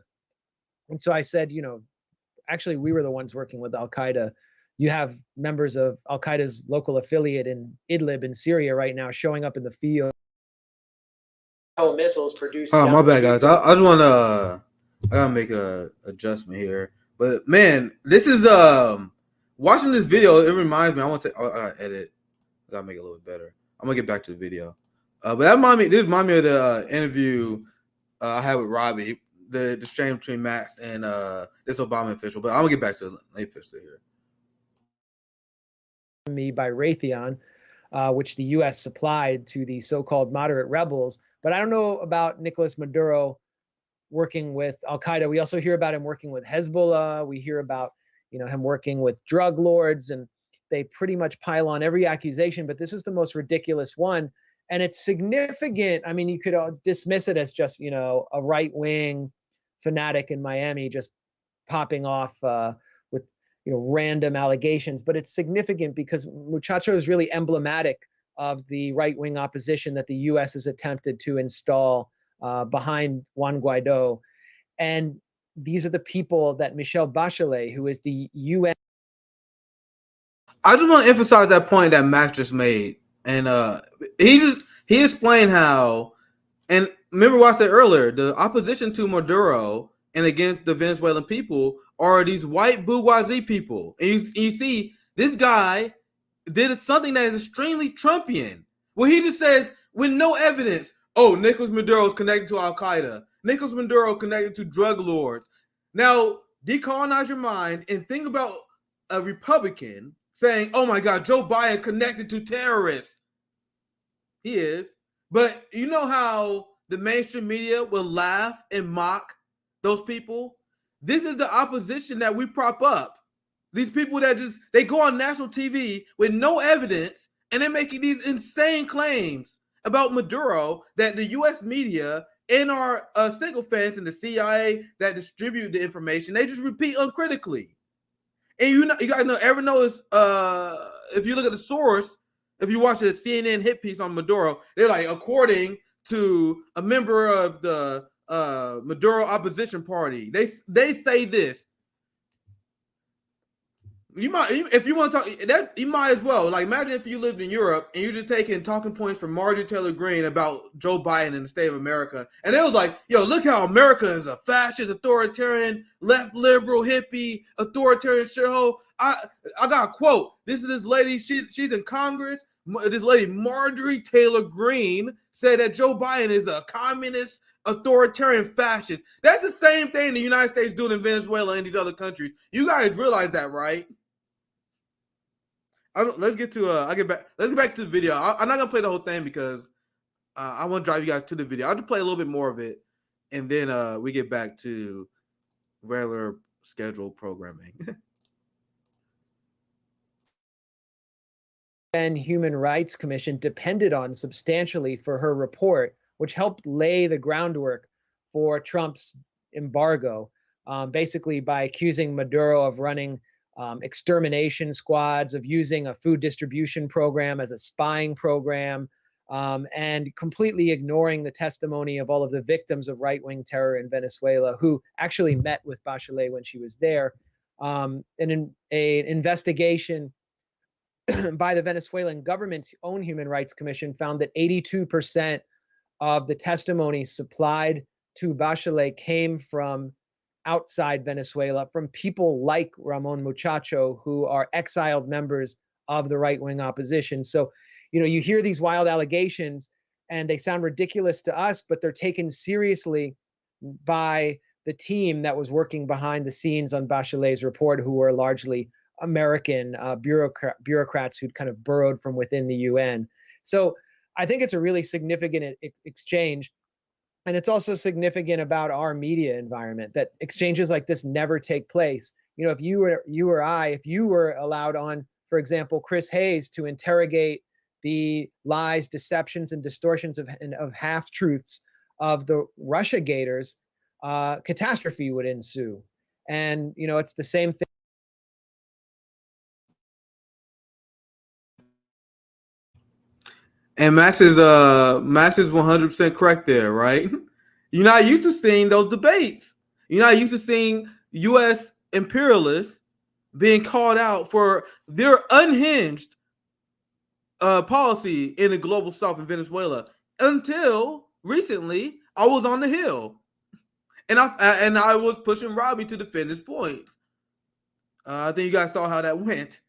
And so I said, actually, we were the ones working with Al Qaeda. You have members of Al Qaeda's local affiliate in Idlib in Syria right now showing up in the field. Missiles produced. Oh, my bad, guys. I just want to, I gotta make a adjustment here. But man, this is watching this video. It reminds me. I want to edit. I gotta make it a little bit better. I'm gonna get back to the video. But this reminds me of the interview I had with Robby, the exchange between Max and this Obama official. But I'm gonna get back to it. Let me fix it here. Me by Raytheon, which the U.S. supplied to the so-called moderate rebels. But I don't know about Nicolas Maduro working with Al Qaeda. We also hear about him working with Hezbollah. We hear about him working with drug lords, and they pretty much pile on every accusation. But this was the most ridiculous one, and it's significant. I mean, you could dismiss it as just a right-wing fanatic in Miami just popping off with random allegations, but it's significant because Muchacho is really emblematic of the right-wing opposition that the U.S. has attempted to install behind Juan Guaido. And these are the people that Michelle Bachelet, who is the UN. I just want to emphasize that point that Max just made, and he explained how, and remember what I said earlier, the opposition to Maduro and against the Venezuelan people are these white bourgeoisie people, and you see this guy did something that is extremely Trumpian, where he just says with no evidence, oh, Nicolas Maduro is connected to Al Qaeda, Nicolas Maduro connected to drug lords. Now decolonize your mind and think about a Republican saying, oh my God, Joe Biden is connected to terrorists. He is. But you know how the mainstream media will laugh and mock those people? This is the opposition that we prop up. These people that they go on national TV with no evidence and they're making these insane claims about Maduro that the U.S. media and our sycophants and the CIA that distribute the information, they just repeat uncritically. And you guys ever notice, if you look at the source, if you watch a CNN hit piece on Maduro, they're like, according to a member of the Maduro opposition party, they say this. You might, if you want to talk that, you might as well. Like, imagine if you lived in Europe and you're just taking talking points from Marjorie Taylor Greene about Joe Biden and the state of America, and it was like, yo, look how America is a fascist, authoritarian, left liberal, hippie, authoritarian shithole. I got a quote. This is this lady. She's in Congress. This lady Marjorie Taylor Greene said that Joe Biden is a communist, authoritarian fascist. That's the same thing the United States doing in Venezuela and these other countries. You guys realize that, right? Let's get to let's get back to the video. I'm not gonna play the whole thing because I want to drive you guys to the video. I'll just play a little bit more of it, and then we get back to regular scheduled programming. UN Human Rights Commission depended on substantially for her report, which helped lay the groundwork for Trump's embargo, basically by accusing Maduro of running extermination squads, of using a food distribution program as a spying program, and completely ignoring the testimony of all of the victims of right-wing terror in Venezuela, who actually met with Bachelet when she was there. And an investigation by the Venezuelan government's own Human Rights Commission found that 82% of the testimonies supplied to Bachelet came from outside Venezuela, from people like Ramon Muchacho, who are exiled members of the right-wing opposition. So, you hear these wild allegations and they sound ridiculous to us, but they're taken seriously by the team that was working behind the scenes on Bachelet's report, who were largely American bureaucrats who'd kind of burrowed from within the UN. So I think it's a really significant exchange. And it's also significant about our media environment that exchanges like this never take place. If you were allowed on, for example, Chris Hayes to interrogate the lies, deceptions, and distortions of half-truths of the Russia gators, catastrophe would ensue. And, it's the same thing. And Max is 100% correct there, right? You're not used to seeing those debates. You're not used to seeing U.S. imperialists being called out for their unhinged policy in the global south in Venezuela. Until recently, I was on the Hill, and I was pushing Robby to defend his points. I think you guys saw how that went.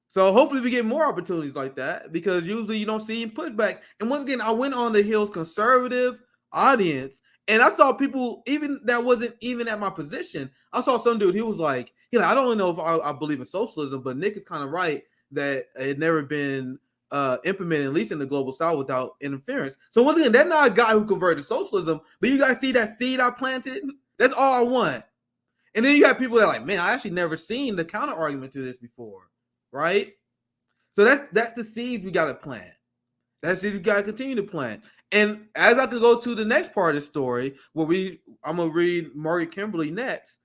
So hopefully we get more opportunities like that, because usually you don't see pushback. And once again, I went on the Hill's conservative audience, and I saw people even that wasn't even at my position. I saw some dude, he was like, I don't know if I believe in socialism, but Nick is kind of right that it had never been implemented, at least in the global south, without interference. So once again, that's not a guy who converted to socialism, but you guys see that seed I planted? That's all I want. And then you got people that are like, man, I actually never seen the counter argument to this before. Right? So that's the seeds we got to plant. That's it. We got to continue to plant. And as I could go to the next part of the story, where I'm gonna read Margaret Kimberly next.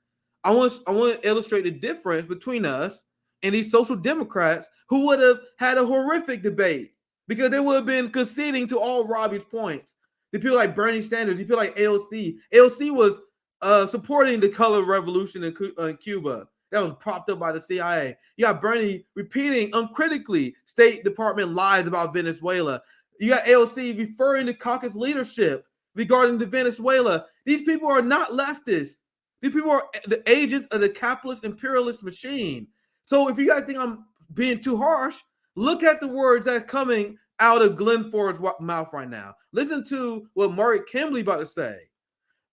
I want to illustrate the difference between us and these social democrats who would have had a horrific debate, because they would have been conceding to all Robby's points. The people like Bernie Sanders, the people like AOC. AOC was supporting the color revolution in Cuba that was propped up by the CIA. You got Bernie repeating uncritically State Department lies about Venezuela. You got AOC referring to caucus leadership regarding the Venezuela. These people are not leftists. These people are the agents of the capitalist imperialist machine. So if you guys think I'm being too harsh, look at the words that's coming out of Glenn Ford's mouth right now. Listen to what Margaret Kimberly about to say.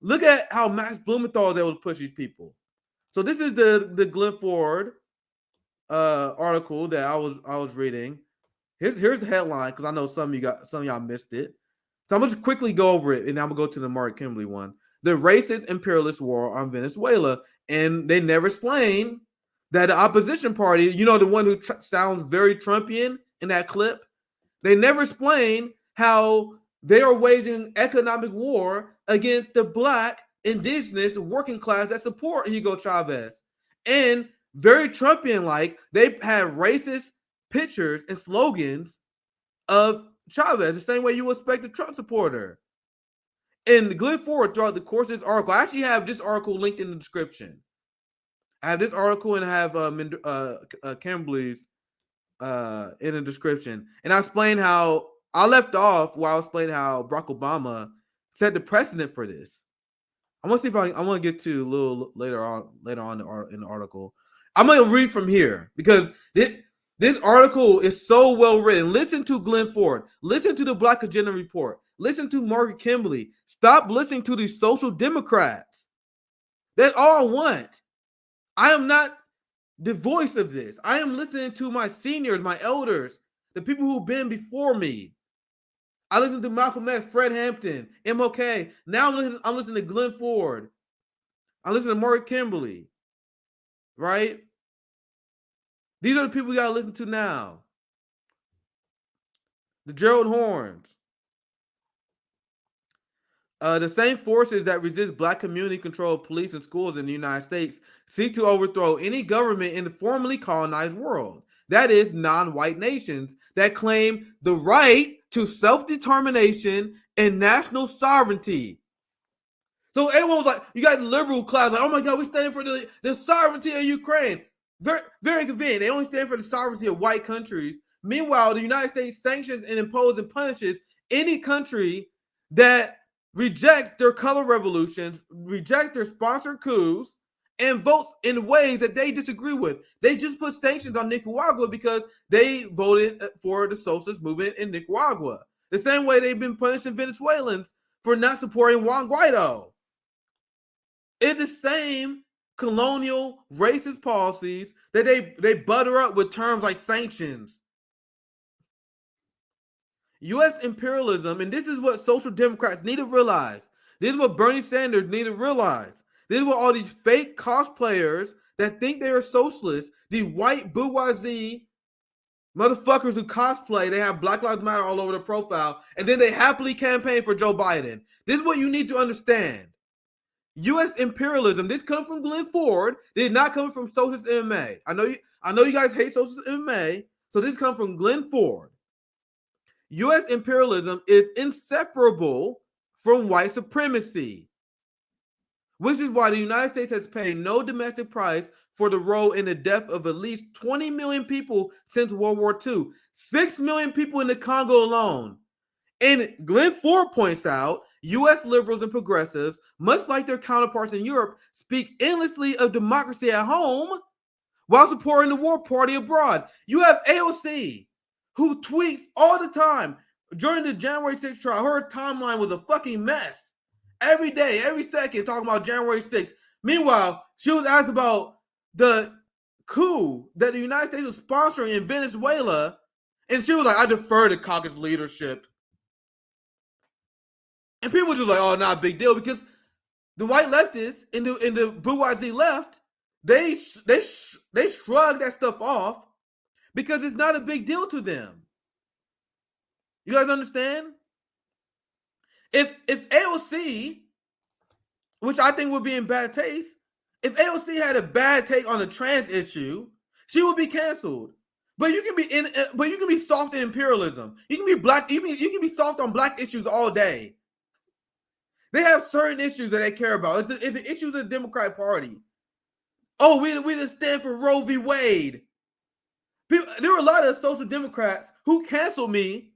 Look at how Max Blumenthal is able to push these people. So this is the Glenn Ford article that I was reading. Here's the headline, because I know some of y'all missed it. So I'm gonna just quickly go over it, and I'm gonna go to the Margaret Kimberly one. The racist imperialist war on Venezuela, and they never explain that the opposition party, you know, the one who sounds very Trumpian in that clip, they never explain how they are waging economic war against the Black, indigenous, working class that support Hugo Chavez. And very Trumpian-like, they have racist pictures and slogans of Chavez, the same way you would expect a Trump supporter. And Glenn Ford, throughout the course of this article, I actually have this article linked in the description. I have this article and I have Kimberly's in the description. And I explained how I left off while I was explaining how Barack Obama set the precedent for this. I want to see if I want to get to a little later on in the article. I'm going to read from here because this article is so well written. Listen to Glenn Ford. Listen to the Black Agenda Report. Listen to Margaret Kimberly. Stop listening to these social democrats. That's all I want. I am not the voice of this. I am listening to my seniors, my elders, the people who've been before me. I listen to Malcolm X, Fred Hampton, MLK. Now I'm listening to Glenn Ford. I listen to Margaret Kimberly. Right? These are the people you got to listen to now. The Gerald Hornes. The same forces that resist Black community-controlled police and schools in the United States seek to overthrow any government in the formerly colonized world. That is, non-white nations that claim the right to self-determination and national sovereignty. So everyone was like, you got the liberal class, like, oh my God, we're standing for the sovereignty of Ukraine. Very, very convenient. They only stand for the sovereignty of white countries. Meanwhile, the United States sanctions and imposes and punishes any country that rejects their color revolutions, rejects their sponsored coups, and votes in ways that they disagree with. They just put sanctions on Nicaragua because they voted for the socialist movement in Nicaragua. The same way they've been punishing Venezuelans for not supporting Juan Guaido. It's the same colonial racist policies that they butter up with terms like sanctions. U.S. imperialism, and this is what social democrats need to realize. This is what Bernie Sanders need to realize. This is what all these fake cosplayers that think they are socialists, the white bourgeoisie motherfuckers who cosplay, they have Black Lives Matter all over their profile, and then they happily campaign for Joe Biden. This is what you need to understand. U.S. imperialism, this comes from Glenn Ford. This is not coming from socialist MMA. I know you guys hate socialist MMA, so this comes from Glenn Ford. U.S. imperialism is inseparable from white supremacy, which is why the United States has paid no domestic price for the role in the death of at least 20 million people since World War II. 6 million people in the Congo alone. And Glenn Ford points out, U.S. liberals and progressives, much like their counterparts in Europe, speak endlessly of democracy at home while supporting the war party abroad. You have AOC, who tweets all the time. During the January 6th trial, her timeline was a fucking mess. Every day, every second, talking about January 6th. Meanwhile, she was asked about the coup that the United States was sponsoring in Venezuela, and she was like, I defer to caucus leadership. And people were just like, oh, not a big deal, because the white leftists and the bourgeoisie left, they shrug that stuff off because it's not a big deal to them. You guys understand? If AOC, which I think would be in bad taste, if AOC had a bad take on the trans issue, she would be canceled. But you can be soft in imperialism. You can be black. You can be soft on black issues all day. They have certain issues that they care about. It's the issues of the Democrat Party. Oh, we didn't stand for Roe v. Wade. There were a lot of social democrats who canceled me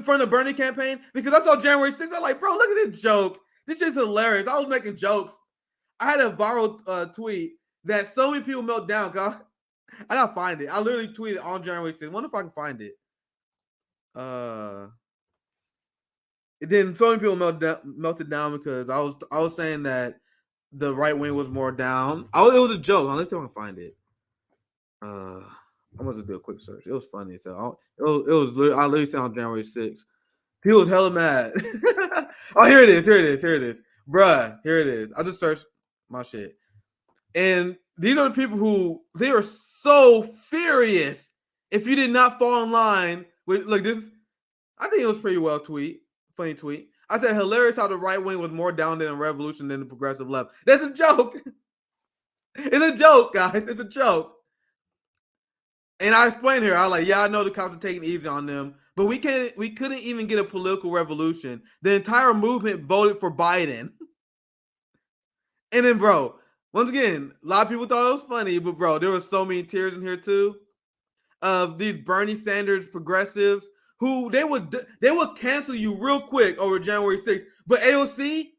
from the Bernie campaign because I saw January 6th. I'm like, bro, look at this joke. This shit's hilarious. I was making jokes. I had a viral tweet that so many people melt down. I gotta find it. I literally tweeted on January 6th. I wonder if I can find it. Then so many people melted down because I was saying that the right wing was more down. It was a joke. Let's see if I can find it. I must do a quick search. It was funny. So I literally said on January 6th. People was hella mad. Oh, here it is. Bruh, here it is. I just searched my shit. And these are the people who, they are so furious if you did not fall in line with, look, this, I think it was pretty well funny tweet. I said, hilarious how the right wing was more down than a revolution than the progressive left. That's a joke. It's a joke, guys. It's a joke. And I explained here, I was like, yeah, I know the cops are taking it easy on them, but we couldn't even get a political revolution. The entire movement voted for Biden. And then, bro, once again, a lot of people thought it was funny, but bro, there were so many tears in here too of these Bernie Sanders progressives who they would cancel you real quick over January 6th. But AOC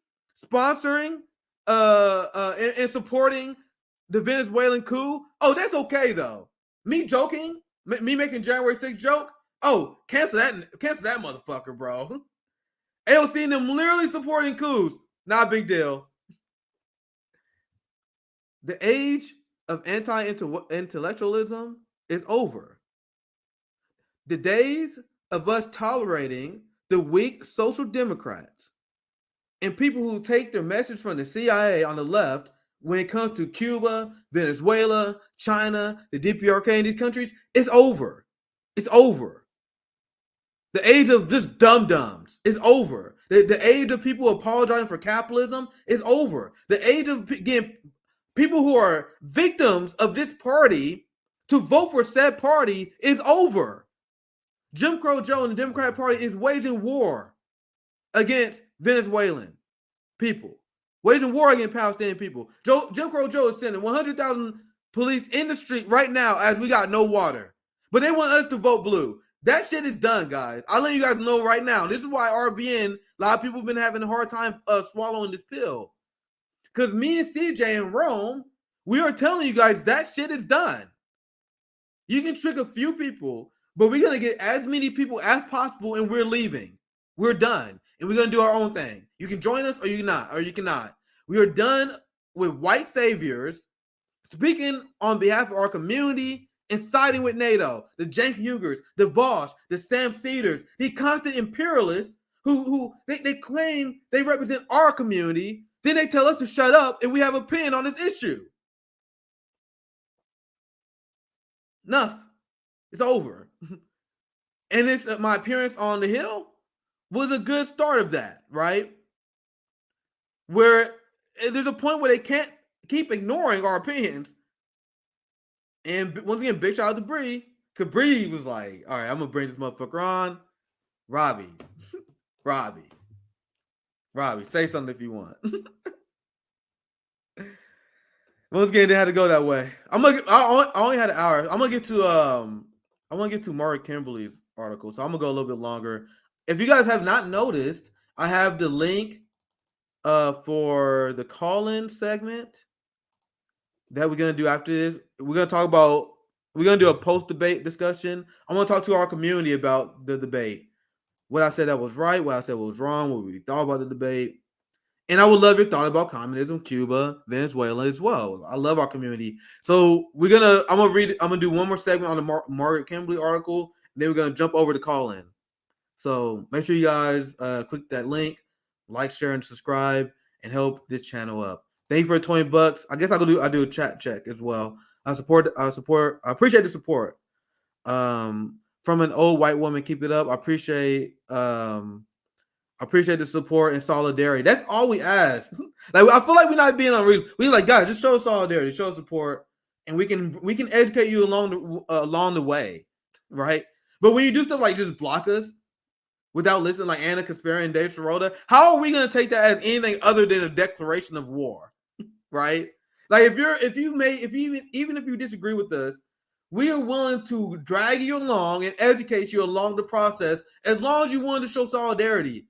sponsoring and supporting the Venezuelan coup, oh, that's okay though. Me joking, me making January 6th joke, oh, cancel that motherfucker, bro. AOC and them literally supporting coups, not a big deal. The age of anti-intellectualism is over. The days of us tolerating the weak social democrats and people who take their message from the CIA on the left when it comes to Cuba, Venezuela, China, the DPRK in these countries, it's over. It's over. The age of just dum-dums is over. The age of people apologizing for capitalism is over. The age of getting people who are victims of this party to vote for said party is over. Jim Crow Joe and the Democratic Party is waging war against Venezuelan people. Waging war against Palestinian people. Jim Crow Joe is sending 100,000 police in the street right now as we got no water. But they want us to vote blue. That shit is done, guys. I'll let you guys know right now. This is why RBN, a lot of people have been having a hard time swallowing this pill. Because me and CJ in Rome, we are telling you guys that shit is done. You can trick a few people, but we're going to get as many people as possible and we're leaving. We're done. And we're going to do our own thing. You can join us or you cannot. We are done with white saviors speaking on behalf of our community and siding with NATO, the Cenk Uygurs, the Vosh, the Sam Cedars, the constant imperialists who they claim they represent our community. Then they tell us to shut up and we have an opinion on this issue. Enough. It's over. And it's my appearance on the Hill was a good start of that, right? Where there's a point where they can't keep ignoring our opinions. And once again, big shout out to Bree. Because Bree was like, all right, I'm going to bring this motherfucker on. Robby, say something if you want. Once again, they had to go that way. I only had an hour. I'm gonna get to Margaret Kimberly's article, so I'm gonna go a little bit longer. If you guys have not noticed, I have the link for the Callin segment that we're gonna do after this. We're gonna do a post-debate discussion. I'm gonna talk to our community about the debate. What I said that was right, what I said was wrong, what we thought about the debate. And I would love your thought about communism, Cuba, Venezuela as well. I love our community. So I'm gonna do one more segment on the Margaret Kimberly article, and then we're gonna jump over to Callin. So make sure you guys click that link, like, share, and subscribe, and help this channel up. Thank you for $20. I guess I do a chat check as well. I appreciate the support. From an old white woman, keep it up. I appreciate the support and solidarity. That's all we ask. Like, I feel like we're not being unreasonable. We're like, guys, just show solidarity, show support, and we can educate you along the way, right? But when you do stuff like just block us, without listening, like Anna Kasparian and Dave Sirota? How are we going to take that as anything other than a declaration of war? Right? Like even if you disagree with us, we are willing to drag you along and educate you along the process as long as you want to show solidarity.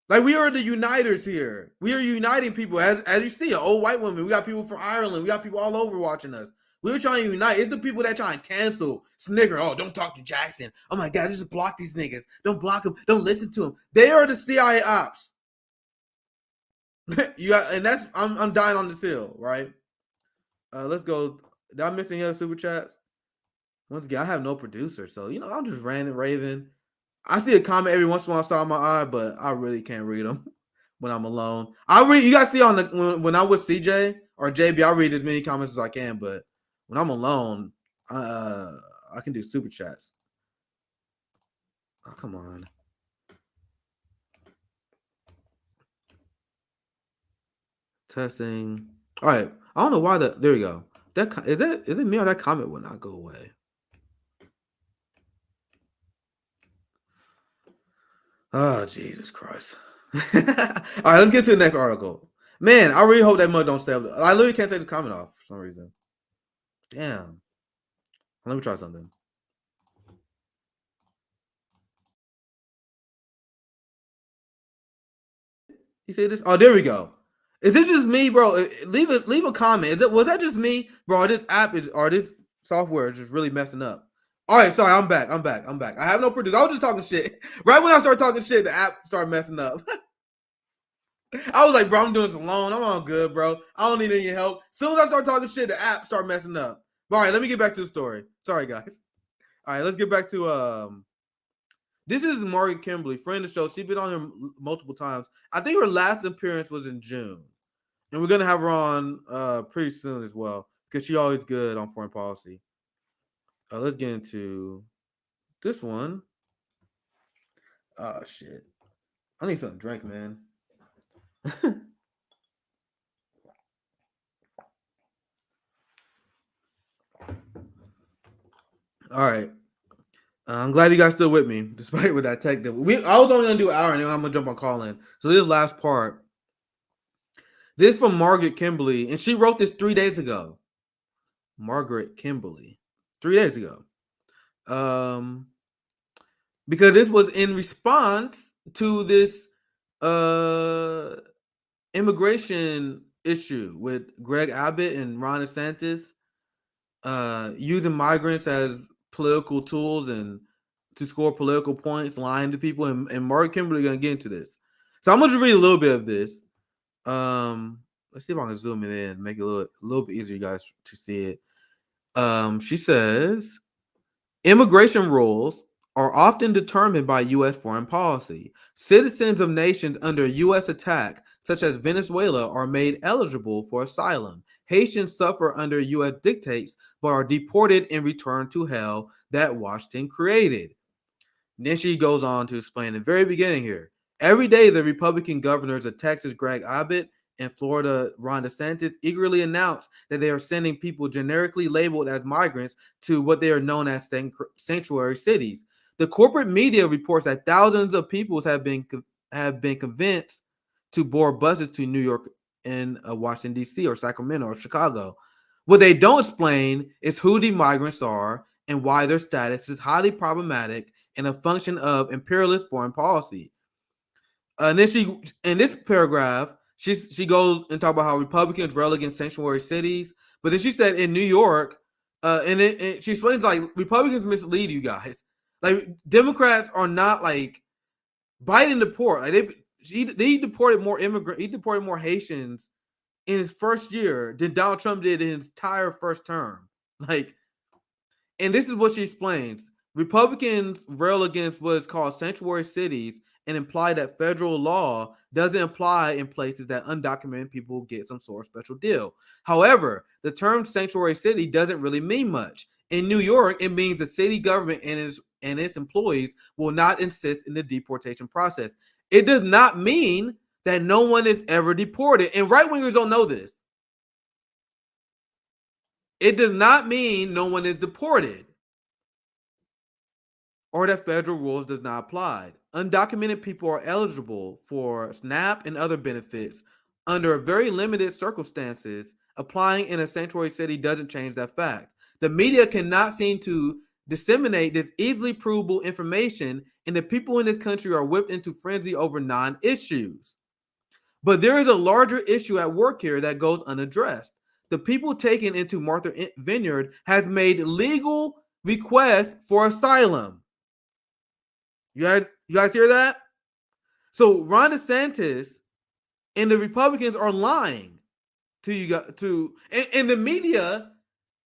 Like we are the uniters here. We are uniting people. As you see, an old white woman. We got people from Ireland. We got people all over watching us. We're trying to unite. It's the people that try and cancel, snigger. Oh, don't talk to Jackson. Oh my God, just block these niggas. Don't block them. Don't listen to them. They are the CIA ops. I'm dying on this hill, right? Let's go. Did I miss any other super chats? Once again, I have no producer, so I'm just ranting, raving. I see a comment every once in a while outside of my eye, but I really can't read them when I'm alone. You guys see when I'm with CJ or JB, I read as many comments as I can, but when I'm alone, I can do super chats. Oh, come on. Testing. All right. I don't know why there we go. Is it me or that comment will not go away? Oh, Jesus Christ. All right, let's get to the next article. Man, I really hope that mud don't stay up. I literally can't take the comment off for some reason. Damn. Let me try something. You see this? Oh, there we go. Is it just me, bro? Leave a comment. Was that just me, bro? This app or this software is just really messing up. All right, sorry, I'm back. I have no producer. I was just talking shit. Right when I started talking shit, the app started messing up. I was like, bro, I'm doing this alone. I'm all good, bro. I don't need any help. As soon as I start talking shit, the app started messing up. But all right, let me get back to the story. Sorry, guys. All right, let's get back to this is Margaret Kimberly, friend of the show. She's been on here multiple times. I think her last appearance was in June. And we're gonna have her on pretty soon as well, because she's always good on foreign policy. Let's get into this one. Oh shit. I need something to drink, man. All right. I'm glad you guys still with me, despite with that tech deal. I was only gonna do an hour, and then I'm gonna jump on Callin. So this last part. This is from Margaret Kimberly, and she wrote this 3 days ago. Margaret Kimberly, 3 days ago. Because this was in response to this immigration issue with Greg Abbott and Ron DeSantis using migrants as political tools and to score political points, lying to people, and Margaret Kimberly gonna get into this. So I'm gonna read a little bit of this. Let's see if I can zoom it in, make it a little bit easier, you guys, to see it. She says, immigration rules are often determined by U.S. foreign policy. Citizens of nations under U.S. attack, such as Venezuela, are made eligible for asylum. Haitians suffer under U.S. dictates, but are deported and returned to hell that Washington created. And then she goes on to explain the very beginning here. Every day, the Republican governors of Texas, Greg Abbott, and Florida, Ron DeSantis, eagerly announced that they are sending people generically labeled as migrants to what they are known as sanctuary cities. The corporate media reports that thousands of people have been convinced to board buses to New York and Washington, D.C., or Sacramento, or Chicago. What they don't explain is who the migrants are and why their status is highly problematic and a function of imperialist foreign policy. And then she, in this paragraph, she goes and talk about how Republicans rail against sanctuary cities, but then she said in New York, and she explains like Republicans mislead you guys. Like Democrats are not like Biden deport. Like they deported more immigrants. He deported more Haitians in his first year than Donald Trump did in his entire first term. Like, and this is what she explains. Republicans rail against what is called sanctuary cities and imply that federal law doesn't apply in places that undocumented people get some sort of special deal. However, the term sanctuary city doesn't really mean much. In New York, it means the city government and its employees will not insist in the deportation process. It does not mean that no one is ever deported. And right-wingers don't know this. It does not mean no one is deported. or that federal rules does not apply. Undocumented people are eligible for SNAP and other benefits under very limited circumstances. Applying in a sanctuary city doesn't change that fact. The media cannot seem to disseminate this easily provable information, and the people in this country are whipped into frenzy over non-issues. But there is a larger issue at work here that goes unaddressed. The people taken into Martha Vineyard has made legal requests for asylum. You guys hear that? So Ron DeSantis and the Republicans are lying to you guys, and the media,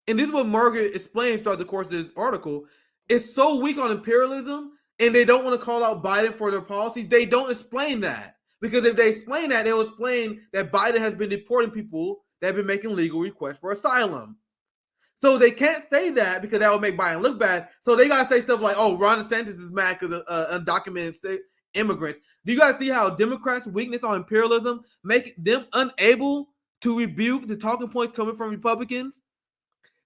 and this is what Margaret explains throughout the course of this article, is so weak on imperialism, and they don't want to call out Biden for their policies. They don't explain that. Because if they explain that, they'll explain that Biden has been deporting people that have been making legal requests for asylum. So they can't say that because that would make Biden look bad. So they got to say stuff like, oh, Ron DeSantis is mad because of undocumented immigrants. Do you guys see how Democrats' weakness on imperialism make them unable to rebuke the talking points coming from Republicans?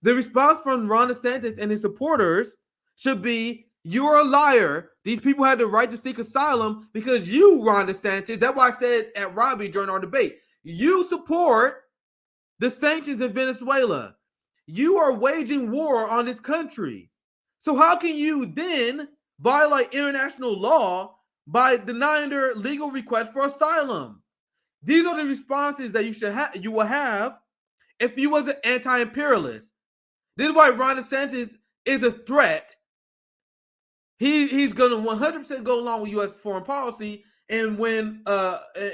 The response from Ron DeSantis and his supporters should be, you're a liar. These people had the right to seek asylum because you, Ron DeSantis, that's why I said at Robby during our debate, you support the sanctions in Venezuela. You are waging war on this country. So how can you then violate international law by denying their legal request for asylum? These are the responses that you will have if you was an anti-imperialist. This is why Ron DeSantis is a threat. He's going to 100% go along with U.S. foreign policy. And when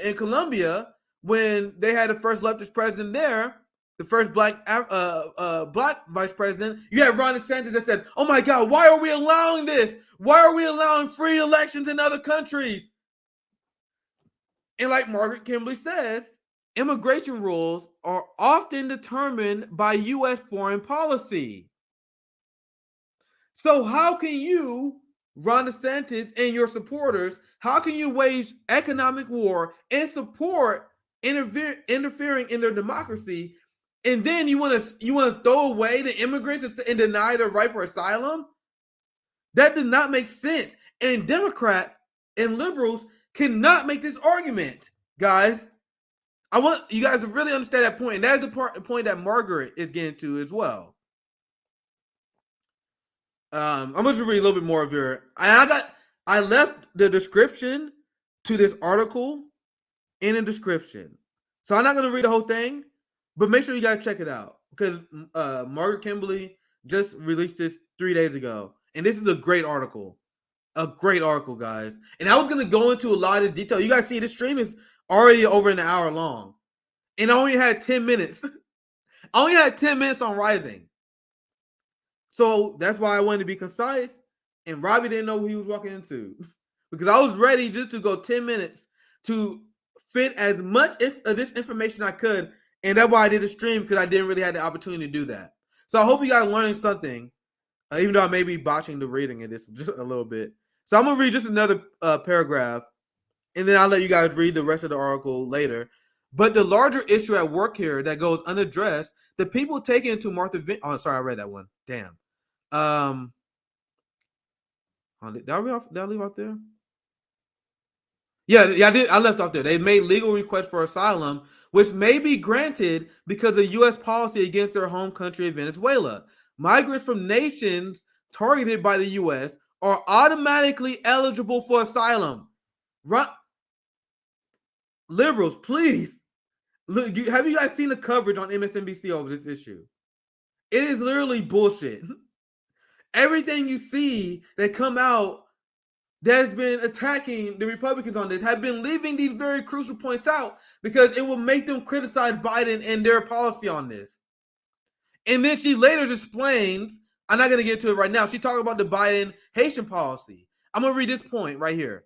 in Colombia, when they had the first leftist president there, the first black vice president, you had Ron DeSantis that said, oh my God, why are we allowing this? Why are we allowing free elections in other countries? And like Margaret Kimberly says, immigration rules are often determined by U.S. foreign policy. So how can you, Ron DeSantis and your supporters, how can you wage economic war and support interfering in their democracy, and then you want to throw away the immigrants and deny their right for asylum? That does not make sense. And Democrats and liberals cannot make this argument, guys. I want you guys to really understand that point, and that's the point that Margaret is getting to as well. I'm going to read a little bit more of your. I left the description to this article in the description, so I'm not going to read the whole thing, but make sure you guys check it out because Margaret Kimberly just released this 3 days ago, and this is a great article, guys. And I was going to go into a lot of detail. You guys see this stream is already over an hour long, and I only had 10 minutes. I only had 10 minutes on Rising. So that's why I wanted to be concise, and Robby didn't know what he was walking into because I was ready just to go 10 minutes to fit as much of this information I could, and that's why I did a stream because I didn't really have the opportunity to do that. So I hope you guys are learning something, even though I may be botching the reading of this just a little bit. So I'm going to read just another paragraph, and then I'll let you guys read the rest of the article later. But the larger issue at work here that goes unaddressed, the people taken into Martha Vineyard. Oh, sorry, I read that one. Damn. Did I leave off there? Yeah, I did. I left off there. They made legal requests for asylum, which may be granted because of U.S. policy against their home country of Venezuela. Migrants from nations targeted by the U.S. are automatically eligible for asylum. Liberals, please. Look, have you guys seen the coverage on MSNBC over this issue? It is literally bullshit. Everything you see that come out that's been attacking the Republicans on this have been leaving these very crucial points out because it will make them criticize Biden and their policy on this. And then she later explains, I'm not going to get to it right now. She talked about the Biden Haitian policy. I'm going to read this point right here.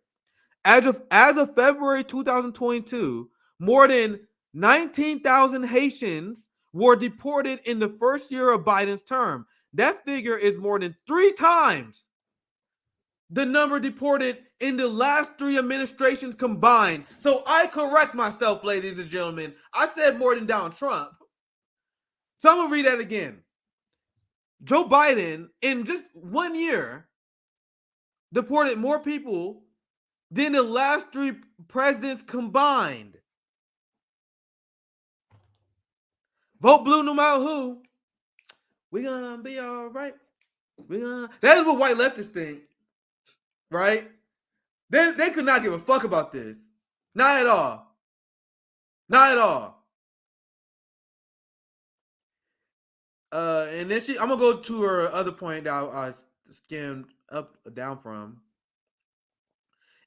As of February 2022, more than 19,000 Haitians were deported in the first year of Biden's term. That figure is more than 3 times the number deported in the last 3 administrations combined. So I correct myself, ladies and gentlemen. I said more than Donald Trump. So I'm going to read that again. Joe Biden, in just 1 year, deported more people than the last 3 presidents combined. Vote blue no matter who. We gonna be all right. That is what white leftists think, right? They could not give a fuck about this. Not at all. Not at all. And then I'm gonna go to her other point that I skimmed down from.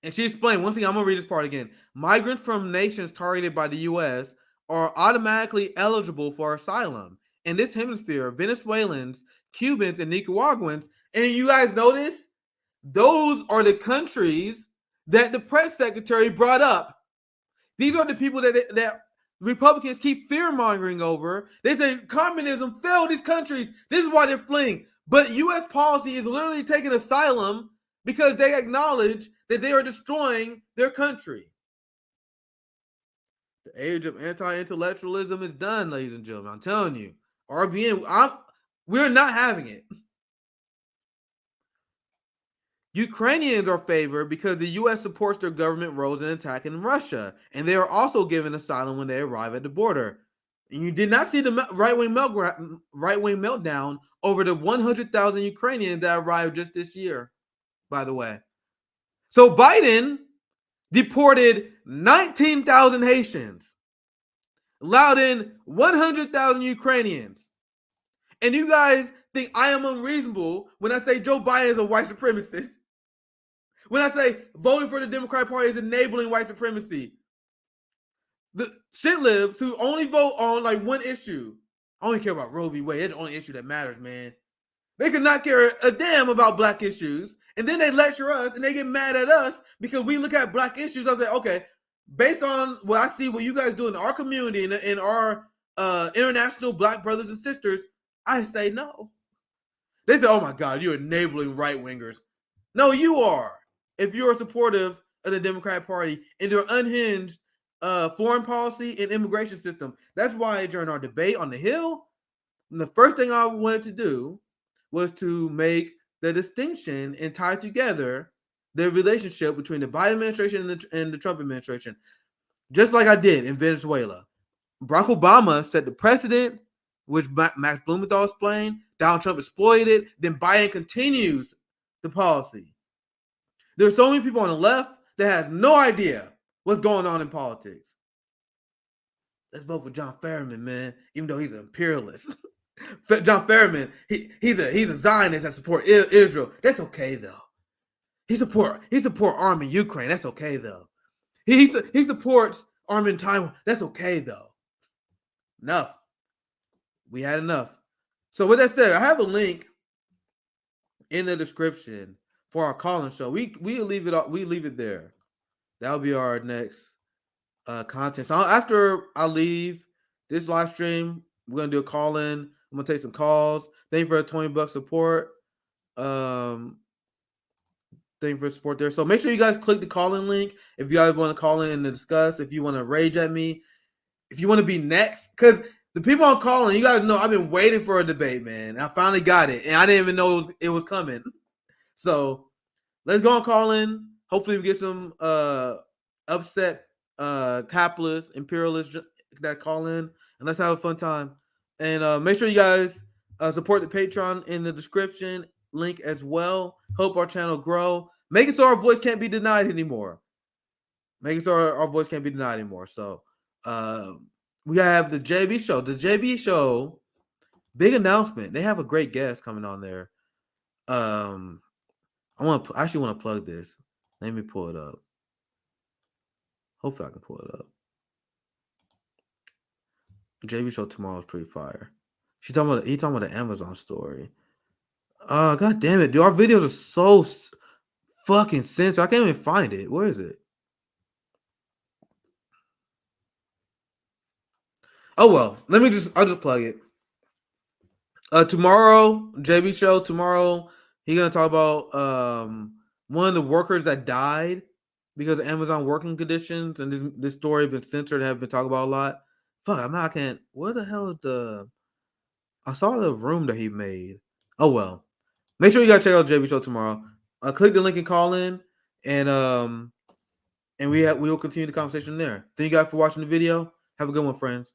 And she explained, once again, I'm going to read this part again. Migrants from nations targeted by the U.S. are automatically eligible for asylum. In this hemisphere, Venezuelans, Cubans, and Nicaraguans, and you guys notice, those are the countries that the press secretary brought up. These are the people that Republicans keep fear-mongering over. They say communism failed these countries. This is why they're fleeing. But U.S. policy is literally taking asylum because they acknowledge that they are destroying their country. The age of anti-intellectualism is done, ladies and gentlemen. I'm telling you. We're not having it. Ukrainians are favored because the U.S. supports their government roles in attacking Russia, and they are also given asylum when they arrive at the border. And you did not see the right-wing meltdown over the 100,000 Ukrainians that arrived just this year, by the way. So Biden deported 19,000 Haitians, allowed in 100,000 Ukrainians. And you guys think I am unreasonable when I say Joe Biden is a white supremacist. When I say voting for the Democratic Party is enabling white supremacy. The shit libs who only vote on like one issue. I only care about Roe v. Wade. That's the only issue that matters, man. They could not care a damn about black issues. And then they lecture us and they get mad at us because we look at black issues. I say, okay, based on what I see, what you guys do in our community and in our international black brothers and sisters, I say no. They say, oh my God, you're enabling right-wingers. No, you are. If you're supportive of the Democratic Party and their unhinged foreign policy and immigration system. That's why during our debate on the Hill, the first thing I wanted to do was to make the distinction and tie together the relationship between the Biden administration and the Trump administration, just like I did in Venezuela. Barack Obama set the precedent, which Max Blumenthal explained. Donald Trump exploited it. Then Biden continues the policy. There's so many people on the left that have no idea what's going on in politics. Let's vote for John Ferryman, man, even though he's an imperialist. John Ferryman, he's a Zionist that supports Israel. That's okay though. He support arming Ukraine. That's okay though. He supports arming Taiwan. That's okay though. Enough. We had enough. So with that said, I have a link in the description for our Callin show. We leave it there. That'll be our next content. So after I leave this live stream, we're gonna do a call-in. I'm gonna take some calls. Thank you for the $20 support. Thank you for the support there. So make sure you guys click the call-in link if you guys want to call in and discuss. If you want to rage at me, if you want to be next, because the people on Callin, you guys know I've been waiting for a debate, man. I finally got it, and I didn't even know it was coming. So let's go on Callin. Hopefully we get some upset capitalists, imperialists that call in, and let's have a fun time. And make sure you guys support the Patreon in the description link as well. Help our channel grow. Make it so our voice can't be denied anymore. Make it so our voice can't be denied anymore. So we have the JB show. The JB show, big announcement. They have a great guest coming on there. I actually want to plug this. Let me pull it up. Hopefully I can pull it up. JB show tomorrow is pretty fire. He's talking about the Amazon story. God damn it, dude. Our videos are so fucking censored. I can't even find it. Where is it? Oh well, I'll just plug it. Tomorrow, JB show, tomorrow, he's gonna talk about one of the workers that died because of Amazon working conditions, and this story has been censored and have been talked about a lot. Fuck, I can't. What the hell is I saw the room that he made. Oh well. Make sure you guys check out JB show tomorrow. click the link and call in, and we will continue the conversation there. Thank you guys for watching the video. Have a good one, friends.